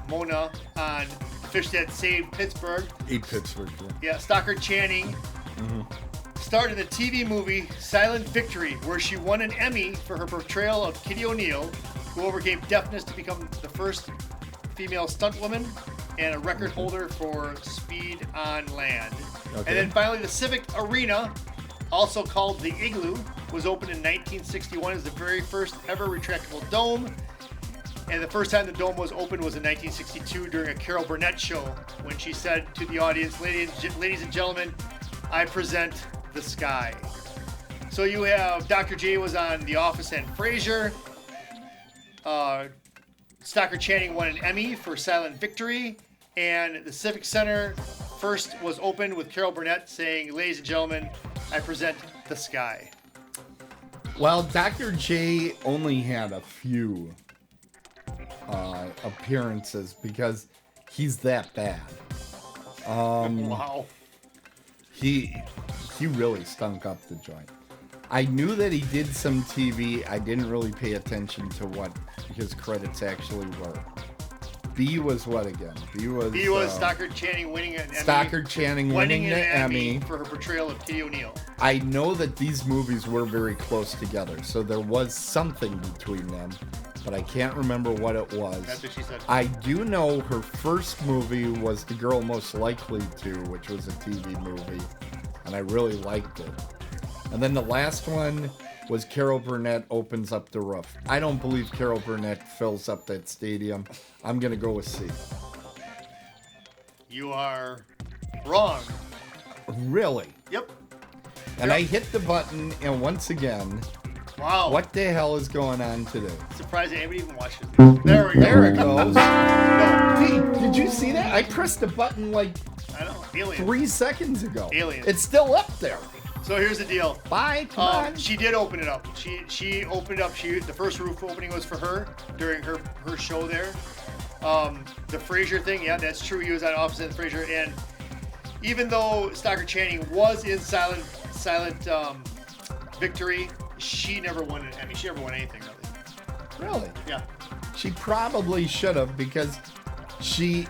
Speaker 1: Mona on the fish that saved Pittsburgh.
Speaker 2: Pittsburgh.
Speaker 1: Yeah, Stockard Channing starred in the TV movie Silent Victory, where she won an Emmy for her portrayal of Kitty O'Neill, who overcame deafness to become the first female stuntwoman and a record holder for speed on land.
Speaker 2: Okay.
Speaker 1: And then finally, the Civic Arena, also called the Igloo, was opened in 1961 as the very first ever retractable dome. And the first time the dome was opened was in 1962 during a Carol Burnett show, when she said to the audience, ladies and gentlemen, I present the sky. So you have Dr. J was on The Office and Frasier. Stockard Channing won an Emmy for Silent Victory. And the Civic Center first was opened with Carol Burnett saying, ladies and gentlemen, I present the sky.
Speaker 2: Well, Dr. J only had a few appearances because he's that bad.
Speaker 1: Wow.
Speaker 2: He really stunk up the joint. I knew that he did some TV. I didn't really pay attention to what his credits actually were. B was what again? B was
Speaker 1: Stockard Channing winning an Emmy.
Speaker 2: Stockard Channing winning
Speaker 1: an
Speaker 2: the Emmy
Speaker 1: for her portrayal of Kitty O'Neill.
Speaker 2: I know that these movies were very close together, so there was something between them, but I can't remember what it was.
Speaker 1: That's what she said.
Speaker 2: I do know her first movie was The Girl Most Likely To, which was a TV movie, and I really liked it. And then the last one was Carol Burnett Opens Up the Roof. I don't believe Carol Burnett fills up that stadium. I'm going to go with C.
Speaker 1: You are wrong.
Speaker 2: Really?
Speaker 1: Yep.
Speaker 2: And I hit the button, and once again,
Speaker 1: Wow.
Speaker 2: what the hell is going on today?
Speaker 1: Surprised anybody even watches this. There we go.
Speaker 2: There it goes.
Speaker 1: No,
Speaker 2: Hey, did you see that? I pressed the button like
Speaker 1: I know. Alien.
Speaker 2: 3 seconds ago.
Speaker 1: Alien.
Speaker 2: It's still up there.
Speaker 1: So here's the deal.
Speaker 2: Bye, come on.
Speaker 1: She did open it up. She opened up. The first roof opening was for her during her show there. The Frasier thing, yeah, that's true. He was on Office and Frasier, and even though Stockard Channing was in Silent Victory, she never won an Emmy. She never won anything really.
Speaker 2: Really?
Speaker 1: Yeah.
Speaker 2: She probably should have, because she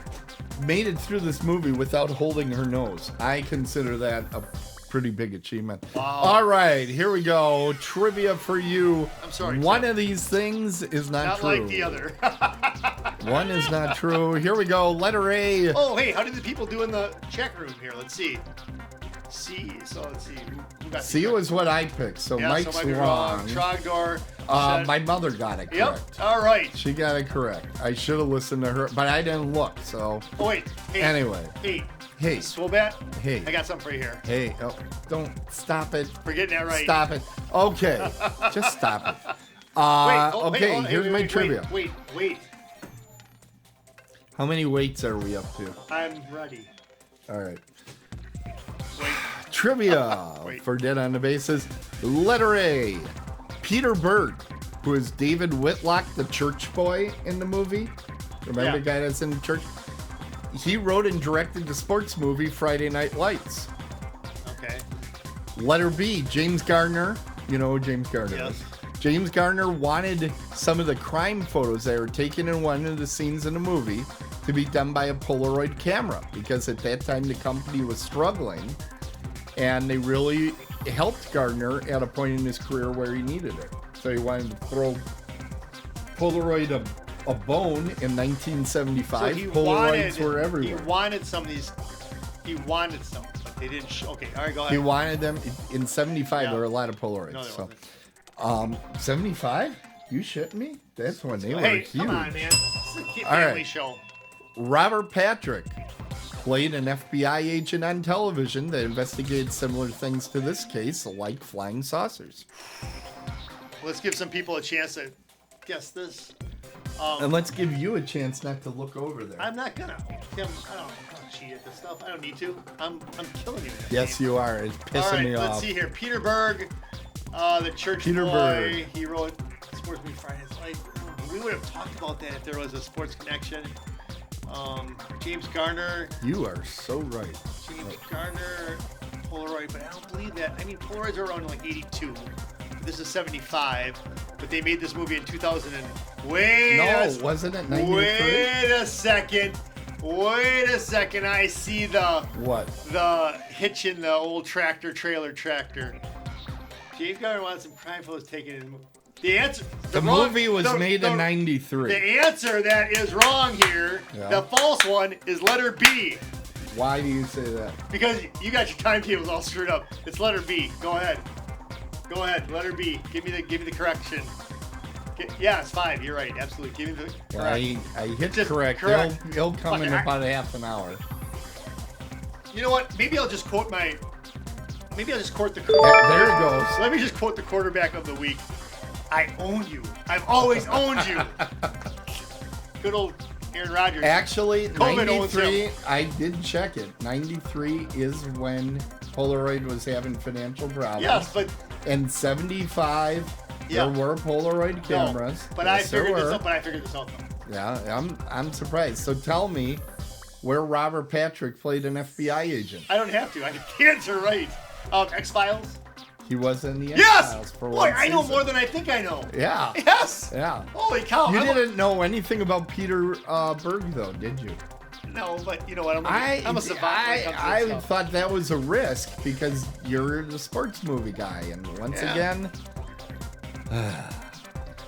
Speaker 2: made it through this movie without holding her nose. I consider that a pretty big achievement.
Speaker 1: Wow.
Speaker 2: All right, here we go. Trivia for you.
Speaker 1: I'm sorry,
Speaker 2: One
Speaker 1: Tim.
Speaker 2: of these things is not true.
Speaker 1: Not like the other.
Speaker 2: One is not true. Here we go. Letter A.
Speaker 1: Oh, hey, how did the people do in the chat room here? Let's see. C. So let's see. Who got
Speaker 2: C was what I picked, so
Speaker 1: yeah,
Speaker 2: Mike's
Speaker 1: so might be
Speaker 2: wrong.
Speaker 1: Trogdor.
Speaker 2: My mother got it correct.
Speaker 1: Yep. All right.
Speaker 2: She got it correct. I should have listened to her, but I didn't look, so.
Speaker 1: Oh, wait. Hey.
Speaker 2: Anyway.
Speaker 1: Hey. Swobat.
Speaker 2: Hey.
Speaker 1: I got something for you here.
Speaker 2: Hey, oh, don't stop it.
Speaker 1: We're getting that right.
Speaker 2: Stop it. Okay, just stop it. Okay, here's my trivia.
Speaker 1: Wait.
Speaker 2: How many weights are we up to?
Speaker 1: I'm ready.
Speaker 2: All right.
Speaker 1: Wait.
Speaker 2: Trivia
Speaker 1: Wait.
Speaker 2: for Dead on the Bases. Letter A. Peter Berg, who is David Whitlock, the church boy in the movie. Remember
Speaker 1: Yeah.
Speaker 2: the guy that's in the church? He wrote and directed the sports movie Friday Night Lights.
Speaker 1: Okay.
Speaker 2: Letter B. James Gardner. You know who James Gardner
Speaker 1: Yes.
Speaker 2: is. James Gardner wanted some of the crime photos that were taken in one of the scenes in the movie to be done by a Polaroid camera, because at that time the company was struggling, and they really helped Gardner at a point in his career where he needed it. So he wanted to throw Polaroid a bone in 1975.
Speaker 1: So
Speaker 2: Polaroids were everywhere.
Speaker 1: He wanted some of these. He wanted some, but they didn't show. Okay, all right, go ahead.
Speaker 2: He wanted them in 75.
Speaker 1: Yeah.
Speaker 2: There were a lot of Polaroids.
Speaker 1: No, there
Speaker 2: so.
Speaker 1: wasn't.
Speaker 2: 75? You shitting me? That's when they were
Speaker 1: Hey,
Speaker 2: huge.
Speaker 1: come on, man. This is a kid
Speaker 2: All
Speaker 1: family
Speaker 2: right.
Speaker 1: show.
Speaker 2: Robert Patrick played an FBI agent on television that investigated similar things to this case, like flying saucers.
Speaker 1: Let's give some people a chance to guess this.
Speaker 2: And let's give you a chance not to look over there.
Speaker 1: I'm not gonna. Tim, I don't cheat at this stuff. I don't need to. I'm killing you.
Speaker 2: Yes, you are. It's pissing
Speaker 1: All right,
Speaker 2: me
Speaker 1: let's
Speaker 2: off.
Speaker 1: see here. Peter Berg, the church
Speaker 2: Peter
Speaker 1: boy.
Speaker 2: Berg.
Speaker 1: He wrote Sports Movie Fridays. Like, we would have talked about that if there was a sports connection. James Garner.
Speaker 2: You are so right.
Speaker 1: James Garner, Polaroid, but I don't believe that. I mean, Polaroids are around like 82. This is 75, but they made this movie in 2000 and...
Speaker 2: No, wasn't it 93?
Speaker 1: Wait a second. Wait a second. I see the hitch in the old trailer tractor. James Garner wants some crime photos taken in. The answer.
Speaker 2: The movie was made in 93.
Speaker 1: The answer that is wrong here, the false one, is letter B.
Speaker 2: Why do you say that?
Speaker 1: Because you got your timetables all screwed up. It's letter B. Go ahead. Letter B. Give me the correction. Yeah, it's 5. You're right. Absolutely. Give me the correct.
Speaker 2: I hit
Speaker 1: Just
Speaker 2: correct.
Speaker 1: correct.
Speaker 2: He'll come in about a half an hour.
Speaker 1: You know what? Maybe I'll just quote the.
Speaker 2: There it goes.
Speaker 1: Let me just quote the quarterback of the week. I own you. I've always owned you. Good old Aaron Rodgers.
Speaker 2: Actually,
Speaker 1: COVID owns
Speaker 2: 93,
Speaker 1: him.
Speaker 2: I did check it. 93 is when Polaroid was having financial problems.
Speaker 1: Yes, but
Speaker 2: And 75, there were Polaroid cameras.
Speaker 1: No, but
Speaker 2: Yes,
Speaker 1: I figured this out.
Speaker 2: Yeah, I'm surprised. So tell me where Robert Patrick played an FBI agent.
Speaker 1: I don't have to. I get the answer right. X-Files.
Speaker 2: He was in the
Speaker 1: Yes!
Speaker 2: X-Files for
Speaker 1: Boy,
Speaker 2: one
Speaker 1: I know
Speaker 2: season.
Speaker 1: more than I think I know.
Speaker 2: Yeah.
Speaker 1: Yes!
Speaker 2: Yeah.
Speaker 1: Holy cow.
Speaker 2: You didn't know anything about Peter Berg, though, did you?
Speaker 1: No, but you know what? I'm a savant. when it comes to
Speaker 2: I
Speaker 1: this stuff.
Speaker 2: thought that was a risk because you're the sports movie guy. And once again...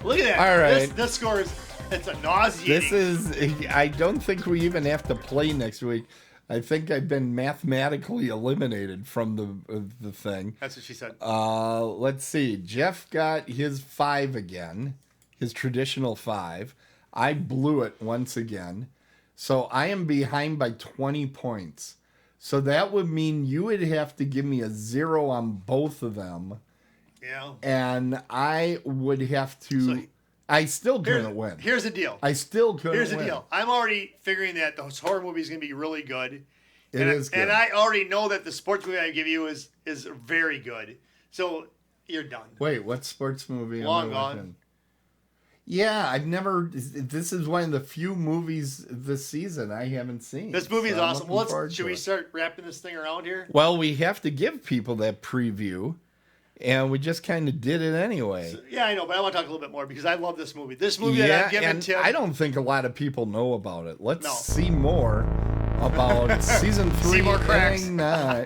Speaker 1: Look at that.
Speaker 2: All right.
Speaker 1: This score is... It's a nauseating.
Speaker 2: I don't think we even have to play next week. I think I've been mathematically eliminated from the thing.
Speaker 1: That's what she said.
Speaker 2: Let's see. Jeff got his 5 again, his traditional 5. I blew it once again. So I am behind by 20 points. So that would mean you would have to give me a 0 on both of them.
Speaker 1: Yeah.
Speaker 2: And I would have to...
Speaker 1: So,
Speaker 2: I still couldn't win.
Speaker 1: Here's the deal.
Speaker 2: I still couldn't win.
Speaker 1: Here's the deal. I'm already figuring that the horror movie is going to be really good.
Speaker 2: It is good.
Speaker 1: And I already know that the sports movie I give you is very good. So you're done.
Speaker 2: Wait, what sports movie
Speaker 1: Long
Speaker 2: am I
Speaker 1: Gone.
Speaker 2: watching? Yeah, I've never... This is one of the few movies this season I haven't seen.
Speaker 1: This movie is
Speaker 2: so I'm
Speaker 1: awesome.
Speaker 2: looking
Speaker 1: Well,
Speaker 2: forward
Speaker 1: should
Speaker 2: to
Speaker 1: we
Speaker 2: it.
Speaker 1: start wrapping this thing around here?
Speaker 2: Well, we have to give people that preview, and we just kind of did it anyway.
Speaker 1: Yeah, I know, but I want to talk a little bit more because I love this movie. This movie that I'm giving
Speaker 2: and
Speaker 1: Tim...
Speaker 2: I don't think a lot of people know about it. Let's
Speaker 1: No.
Speaker 2: see more about season 3.
Speaker 1: See more cracks.
Speaker 2: Hang on.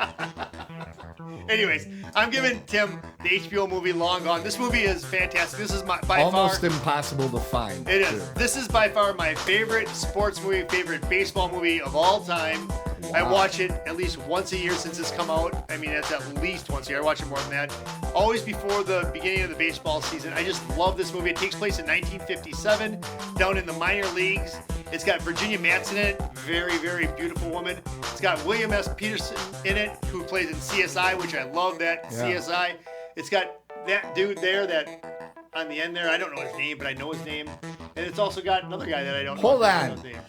Speaker 1: Anyways, I'm giving Tim the HBO movie Long Gone. This movie is fantastic. This is by
Speaker 2: Almost
Speaker 1: far...
Speaker 2: impossible to find.
Speaker 1: It is.
Speaker 2: too.
Speaker 1: This is by far my favorite sports movie, favorite baseball movie of all time. I
Speaker 2: Wow.
Speaker 1: watch it at least once a year since it's come out. I mean, it's at least once a year. I watch it more than that. Always before the beginning of the baseball season. I just love this movie. It takes place in 1957, down in the minor leagues. It's got Virginia Madsen in it. Very, very beautiful woman. It's got William S. Peterson in it, who plays in CSI, which I love that CSI. It's got that dude there that on the end there, I don't know his name, but I know his name. And it's also got another guy that I don't know.
Speaker 2: Hold
Speaker 1: I don't
Speaker 2: on.
Speaker 1: know his name.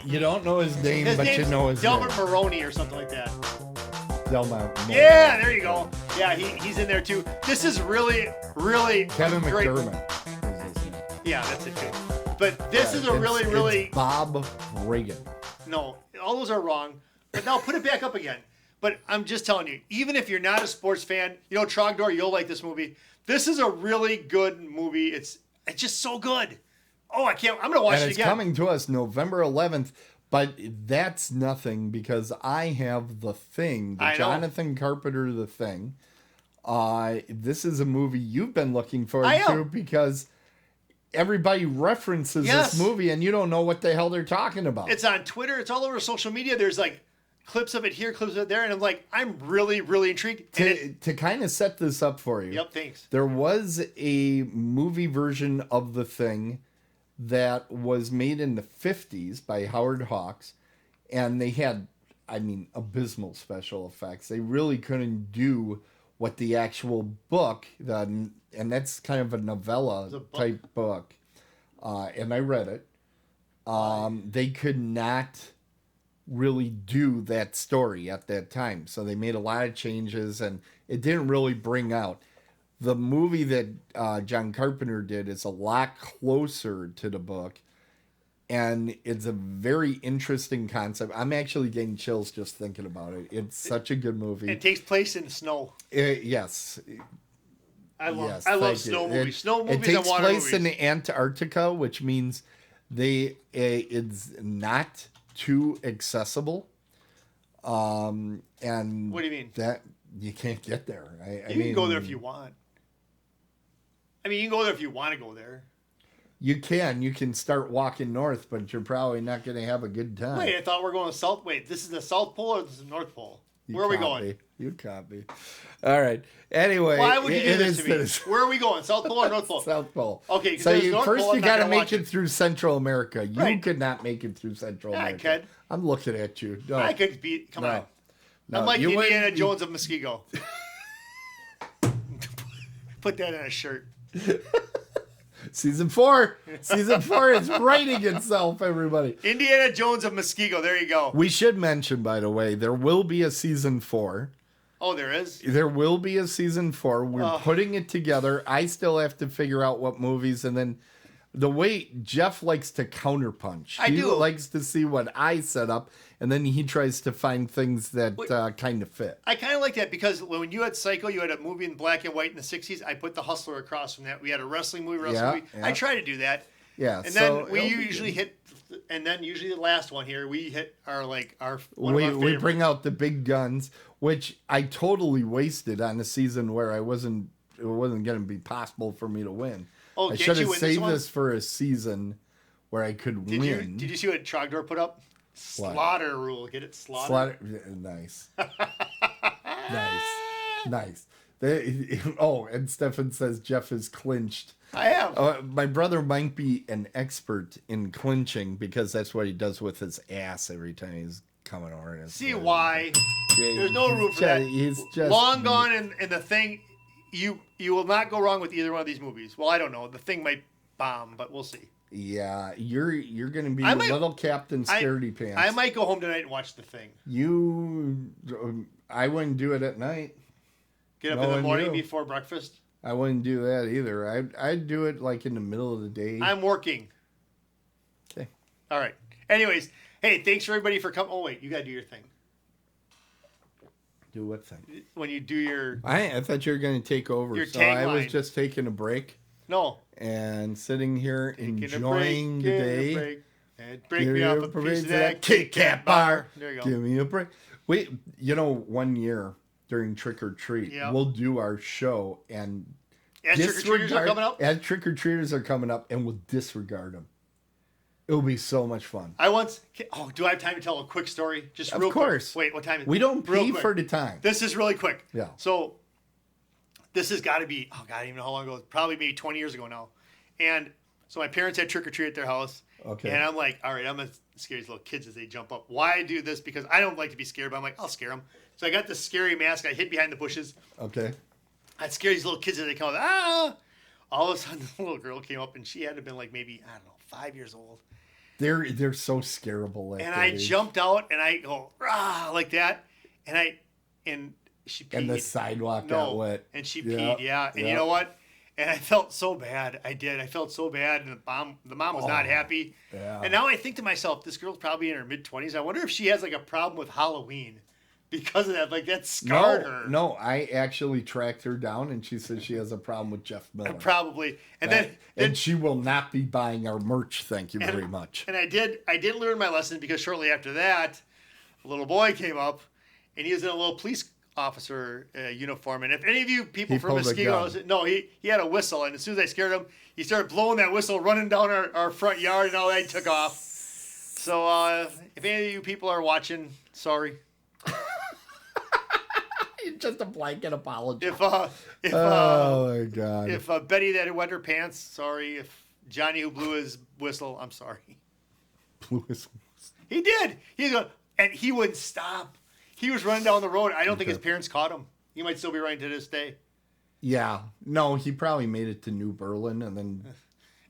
Speaker 2: You don't know his name,
Speaker 1: His
Speaker 2: but you
Speaker 1: name's
Speaker 2: know his
Speaker 1: Delbert
Speaker 2: name.
Speaker 1: Maroney or something like that.
Speaker 2: Delbert.
Speaker 1: Yeah, there you go. Yeah, he's in there too. This is really, really
Speaker 2: Kevin
Speaker 1: great.
Speaker 2: McDermott is his name.
Speaker 1: Yeah, that's it too. But this is a
Speaker 2: It's-
Speaker 1: really,
Speaker 2: it's
Speaker 1: really...
Speaker 2: Bob Reagan.
Speaker 1: No, all those are wrong. But now put it back up again. But I'm just telling you, even if you're not a sports fan, you know, Trogdor, you'll like this movie. This is a really good movie. It's just so good. Oh, I can't. I'm going to watch
Speaker 2: And
Speaker 1: it
Speaker 2: it's
Speaker 1: again.
Speaker 2: coming to us November 11th, but that's nothing because I have The Thing, the
Speaker 1: I know.
Speaker 2: Jonathan Carpenter The Thing. This is a movie you've been looking forward
Speaker 1: I am.
Speaker 2: to because everybody references
Speaker 1: Yes.
Speaker 2: this movie and you don't know what the hell they're talking about.
Speaker 1: It's on Twitter. It's all over social media. There's like clips of it here, clips of it there. And I'm like, I'm really, really intrigued. And
Speaker 2: to kind of set this up for you.
Speaker 1: yep, thanks.
Speaker 2: There was a movie version of The Thing that was made in the 50s by Howard Hawks, and they had, abysmal special effects. They really couldn't do what the actual book, and that's kind of a novella type book, and I read it. They could not really do that story at that time, so they made a lot of changes, and it didn't really bring out. The movie that John Carpenter did is a lot closer to the book, and it's a very interesting concept. I'm actually getting chills just thinking about it. It's such a good movie.
Speaker 1: It takes place in snow.
Speaker 2: Yes.
Speaker 1: I love
Speaker 2: Yes,
Speaker 1: I love
Speaker 2: thank
Speaker 1: snow
Speaker 2: you.
Speaker 1: movies. Snow movies
Speaker 2: It takes
Speaker 1: and water
Speaker 2: place
Speaker 1: movies.
Speaker 2: in Antarctica, which means it's not too accessible. And
Speaker 1: What do you mean?
Speaker 2: That you can't get there.
Speaker 1: You can go there if you want. I mean, you can go there if you want to go there.
Speaker 2: You can start walking north, but you're probably not going to have a good time.
Speaker 1: Wait, I thought we were going south. Wait, this is the South Pole or this is the North Pole? Where are we going?
Speaker 2: You copy. All right. Anyway,
Speaker 1: Why would you do this to me? Where are we going? South Pole or North Pole?
Speaker 2: South Pole.
Speaker 1: Okay,
Speaker 2: so you
Speaker 1: North
Speaker 2: first
Speaker 1: Pole,
Speaker 2: you
Speaker 1: I'm not
Speaker 2: got to
Speaker 1: gonna
Speaker 2: make
Speaker 1: watch
Speaker 2: it through Central America. You
Speaker 1: Right.
Speaker 2: could not make it through Central
Speaker 1: I
Speaker 2: America.
Speaker 1: could.
Speaker 2: I'm looking at you. No.
Speaker 1: I could beat. Come on.
Speaker 2: No,
Speaker 1: I'm like
Speaker 2: you
Speaker 1: Indiana
Speaker 2: wouldn't-
Speaker 1: Jones of Muskego. Put that in a shirt.
Speaker 2: Season 4. Season 4 is writing itself, everybody.
Speaker 1: Indiana Jones of Muskego. There you go.
Speaker 2: We should mention, by the way, there will be a season 4.
Speaker 1: Oh, there is?
Speaker 2: There will be a season 4. We're putting it together. I still have to figure out what movies, and then the way Jeff likes to counterpunch.
Speaker 1: I
Speaker 2: he
Speaker 1: do.
Speaker 2: likes to see what I set up, and then he tries to find things that kind of fit.
Speaker 1: I kind of like that because when you had Psycho, you had a movie in black and white in the 60s. I put The Hustler across from that. We had a wrestling movie.
Speaker 2: Yeah.
Speaker 1: I try to do that.
Speaker 2: Yeah,
Speaker 1: And
Speaker 2: so
Speaker 1: then we
Speaker 2: it'll be
Speaker 1: usually
Speaker 2: good.
Speaker 1: hit, and then usually the last one here, we hit our one of
Speaker 2: We
Speaker 1: our favorites.
Speaker 2: bring out the big guns, which I totally wasted on a season where it wasn't going to be possible for me to win.
Speaker 1: Oh,
Speaker 2: I
Speaker 1: can't
Speaker 2: should
Speaker 1: you
Speaker 2: have
Speaker 1: win this
Speaker 2: saved
Speaker 1: one?
Speaker 2: this for a season where I could win.
Speaker 1: Did you see what Trogdor put up? Slaughter rule. Get it? Slaughter.
Speaker 2: Nice. Nice. And Stefan says Jeff is clinched.
Speaker 1: I am.
Speaker 2: My brother might be an expert in clinching because that's what he does with his ass every time he's coming over. And
Speaker 1: See why? There's no room for that.
Speaker 2: He's just
Speaker 1: Long Gone and The Thing. You will not go wrong with either one of these movies. Well, I don't know. The Thing might bomb, but we'll see.
Speaker 2: Yeah, you're gonna be
Speaker 1: I might-
Speaker 2: little Captain Scaredy Pants.
Speaker 1: I might go home tonight and watch The Thing.
Speaker 2: I wouldn't do it at night.
Speaker 1: Get up in the
Speaker 2: Knowing
Speaker 1: morning
Speaker 2: you.
Speaker 1: before breakfast.
Speaker 2: I wouldn't do that either. I'd do it like in the middle of the day.
Speaker 1: I'm working.
Speaker 2: Okay.
Speaker 1: All right. Anyways, hey, thanks for everybody for coming. Oh wait, you gotta do your thing.
Speaker 2: Do what thing?
Speaker 1: When you do your
Speaker 2: I thought you were going to take over.
Speaker 1: Your
Speaker 2: So I was
Speaker 1: tagline.
Speaker 2: just taking a break
Speaker 1: no.
Speaker 2: and sitting here
Speaker 1: Taking a
Speaker 2: enjoying
Speaker 1: break,
Speaker 2: the
Speaker 1: get a
Speaker 2: day.
Speaker 1: break, and break
Speaker 2: Give
Speaker 1: me
Speaker 2: me
Speaker 1: off
Speaker 2: a
Speaker 1: a
Speaker 2: break
Speaker 1: piece of
Speaker 2: to
Speaker 1: that Kit Kat bar. There you go.
Speaker 2: Give me a break. Wait, one year during Trick or Treat,
Speaker 1: Yeah.
Speaker 2: we'll do our show and
Speaker 1: As trick-or-treaters are coming up?
Speaker 2: As trick or treaters are coming up, and we'll disregard them. It'll be so much fun.
Speaker 1: I once. Oh, do I have time to tell a quick story? Just
Speaker 2: Of
Speaker 1: real
Speaker 2: course.
Speaker 1: quick. Wait, what time is it?
Speaker 2: We don't
Speaker 1: Real
Speaker 2: pay
Speaker 1: quick.
Speaker 2: for the time.
Speaker 1: This is really quick.
Speaker 2: Yeah.
Speaker 1: So, this has got to be, oh, God, I don't even know how long ago. Probably maybe 20 years ago now. And so my parents had trick or treat at their house.
Speaker 2: Okay.
Speaker 1: And I'm like, all right, I'm going to scare these little kids as they jump up. Why I do this? Because I don't like to be scared, but I'm like, I'll scare them. So I got this scary mask. I hid behind the bushes.
Speaker 2: Okay.
Speaker 1: I'd scare these little kids as they come up. Ah! All of a sudden, the little girl came up, and she had to have been like maybe, I don't know, 5 years old.
Speaker 2: They're so scareable.
Speaker 1: And I jumped out, and I go, rah, like that. And she peed.
Speaker 2: And the sidewalk got wet.
Speaker 1: And she peed, yeah. And you know what? And I felt so bad. I did. I felt so bad. And the mom was not happy.
Speaker 2: Yeah.
Speaker 1: And now I think to myself, this girl's probably in her mid-20s. I wonder if she has like a problem with Halloween because of that. Like that scarred her.
Speaker 2: No, I actually tracked her down, and she said she has a problem with Jeff Miller.
Speaker 1: Probably. And
Speaker 2: and
Speaker 1: then
Speaker 2: she will not be buying our merch. Thank you very much.
Speaker 1: And I did learn my lesson because shortly after that, a little boy came up, and he was in a little police officer uniform. And if any of you people
Speaker 2: He
Speaker 1: from
Speaker 2: pulled a
Speaker 1: Muskego,
Speaker 2: gun.
Speaker 1: no, he had a whistle, and as soon as I scared him, he started blowing that whistle, running down our front yard, and all that. He took off. So if any of you people are watching, sorry.
Speaker 2: Just a blanket apology.
Speaker 1: If
Speaker 2: oh my God.
Speaker 1: if Betty that wet her pants, sorry. If Johnny who blew his whistle, I'm sorry.
Speaker 2: Blew his-
Speaker 1: He did. He's going, and he wouldn't stop. He was running down the road. I don't think his parents caught him. He might still be running to this day.
Speaker 2: Yeah. No, he probably made it to New Berlin and then.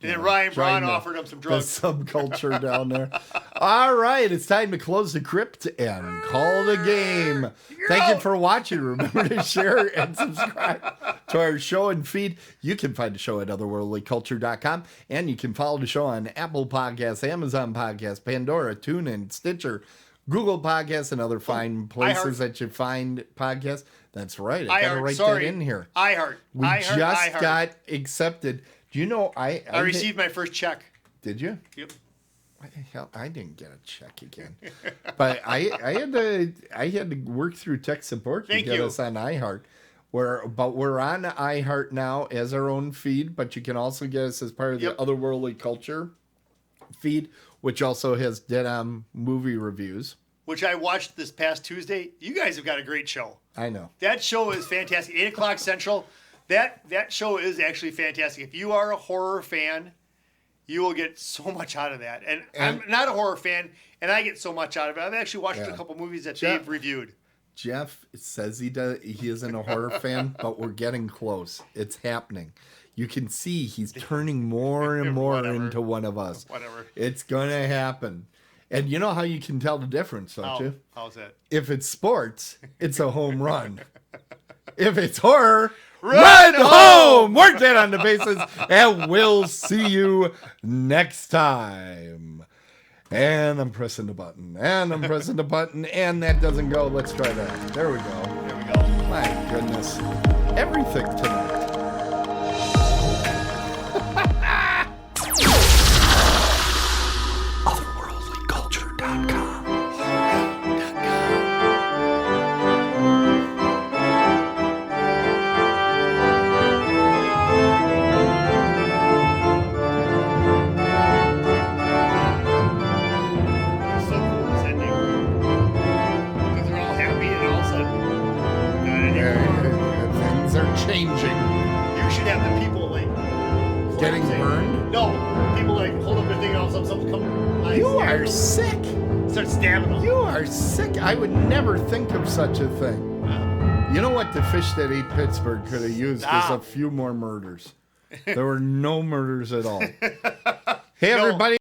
Speaker 1: And then Ryan Braun
Speaker 2: joined
Speaker 1: offered him some
Speaker 2: the
Speaker 1: drugs.
Speaker 2: subculture down there. All right, it's time to close the crypt and call the game. Thank you for watching. Remember to share and subscribe to our show and feed. You can find the show at otherworldlyculture.com, and you can follow the show on Apple Podcasts, Amazon Podcasts, Pandora, TuneIn, Stitcher, Google Podcasts, and other fine places that you find podcasts. That's right. I got to write that in here.
Speaker 1: iHeart.
Speaker 2: We just got accepted. Do you know
Speaker 1: I received my first check.
Speaker 2: Did you?
Speaker 1: Yep.
Speaker 2: Hell, I didn't get a check again, but I had to work through tech support to get us on iHeart. We're on iHeart now as our own feed, but you can also get us as part of the Otherworldly Culture feed, which also has Dead On movie reviews.
Speaker 1: Which I watched this past Tuesday. You guys have got a great show.
Speaker 2: I know.
Speaker 1: That show is fantastic. 8 o'clock Central. That show is actually fantastic. If you are a horror fan, you will get so much out of that. And I'm not a horror fan, and I get so much out of it. I've actually watched a couple movies that they've reviewed.
Speaker 2: Jeff says he isn't a horror fan, but we're getting close. It's happening. You can see he's turning more and more into one of us.
Speaker 1: Whatever.
Speaker 2: It's going to happen. And you know how you can tell the difference, don't you?
Speaker 1: How's that?
Speaker 2: If it's sports, it's a home run. If it's horror, run home! We're Dead on the Bases, and we'll see you next time. And I'm pressing the button, and that doesn't go. Let's try that. There we go.
Speaker 1: There we go.
Speaker 2: My goodness. Everything tonight. Otherworldlyculture.com.
Speaker 1: So cool this ending. Because they're all happy and all of a sudden, not anymore.
Speaker 2: Things are changing.
Speaker 1: You should have the people like
Speaker 2: Getting burned?
Speaker 1: No, people like hold up their thing and all of a sudden something come.
Speaker 2: You are sick.
Speaker 1: Start stabbing them.
Speaker 2: You are sick. I would never think of such a thing. You know what the fish that ate Pittsburgh could have used was a few more murders. There were no murders at all. Hey, everybody.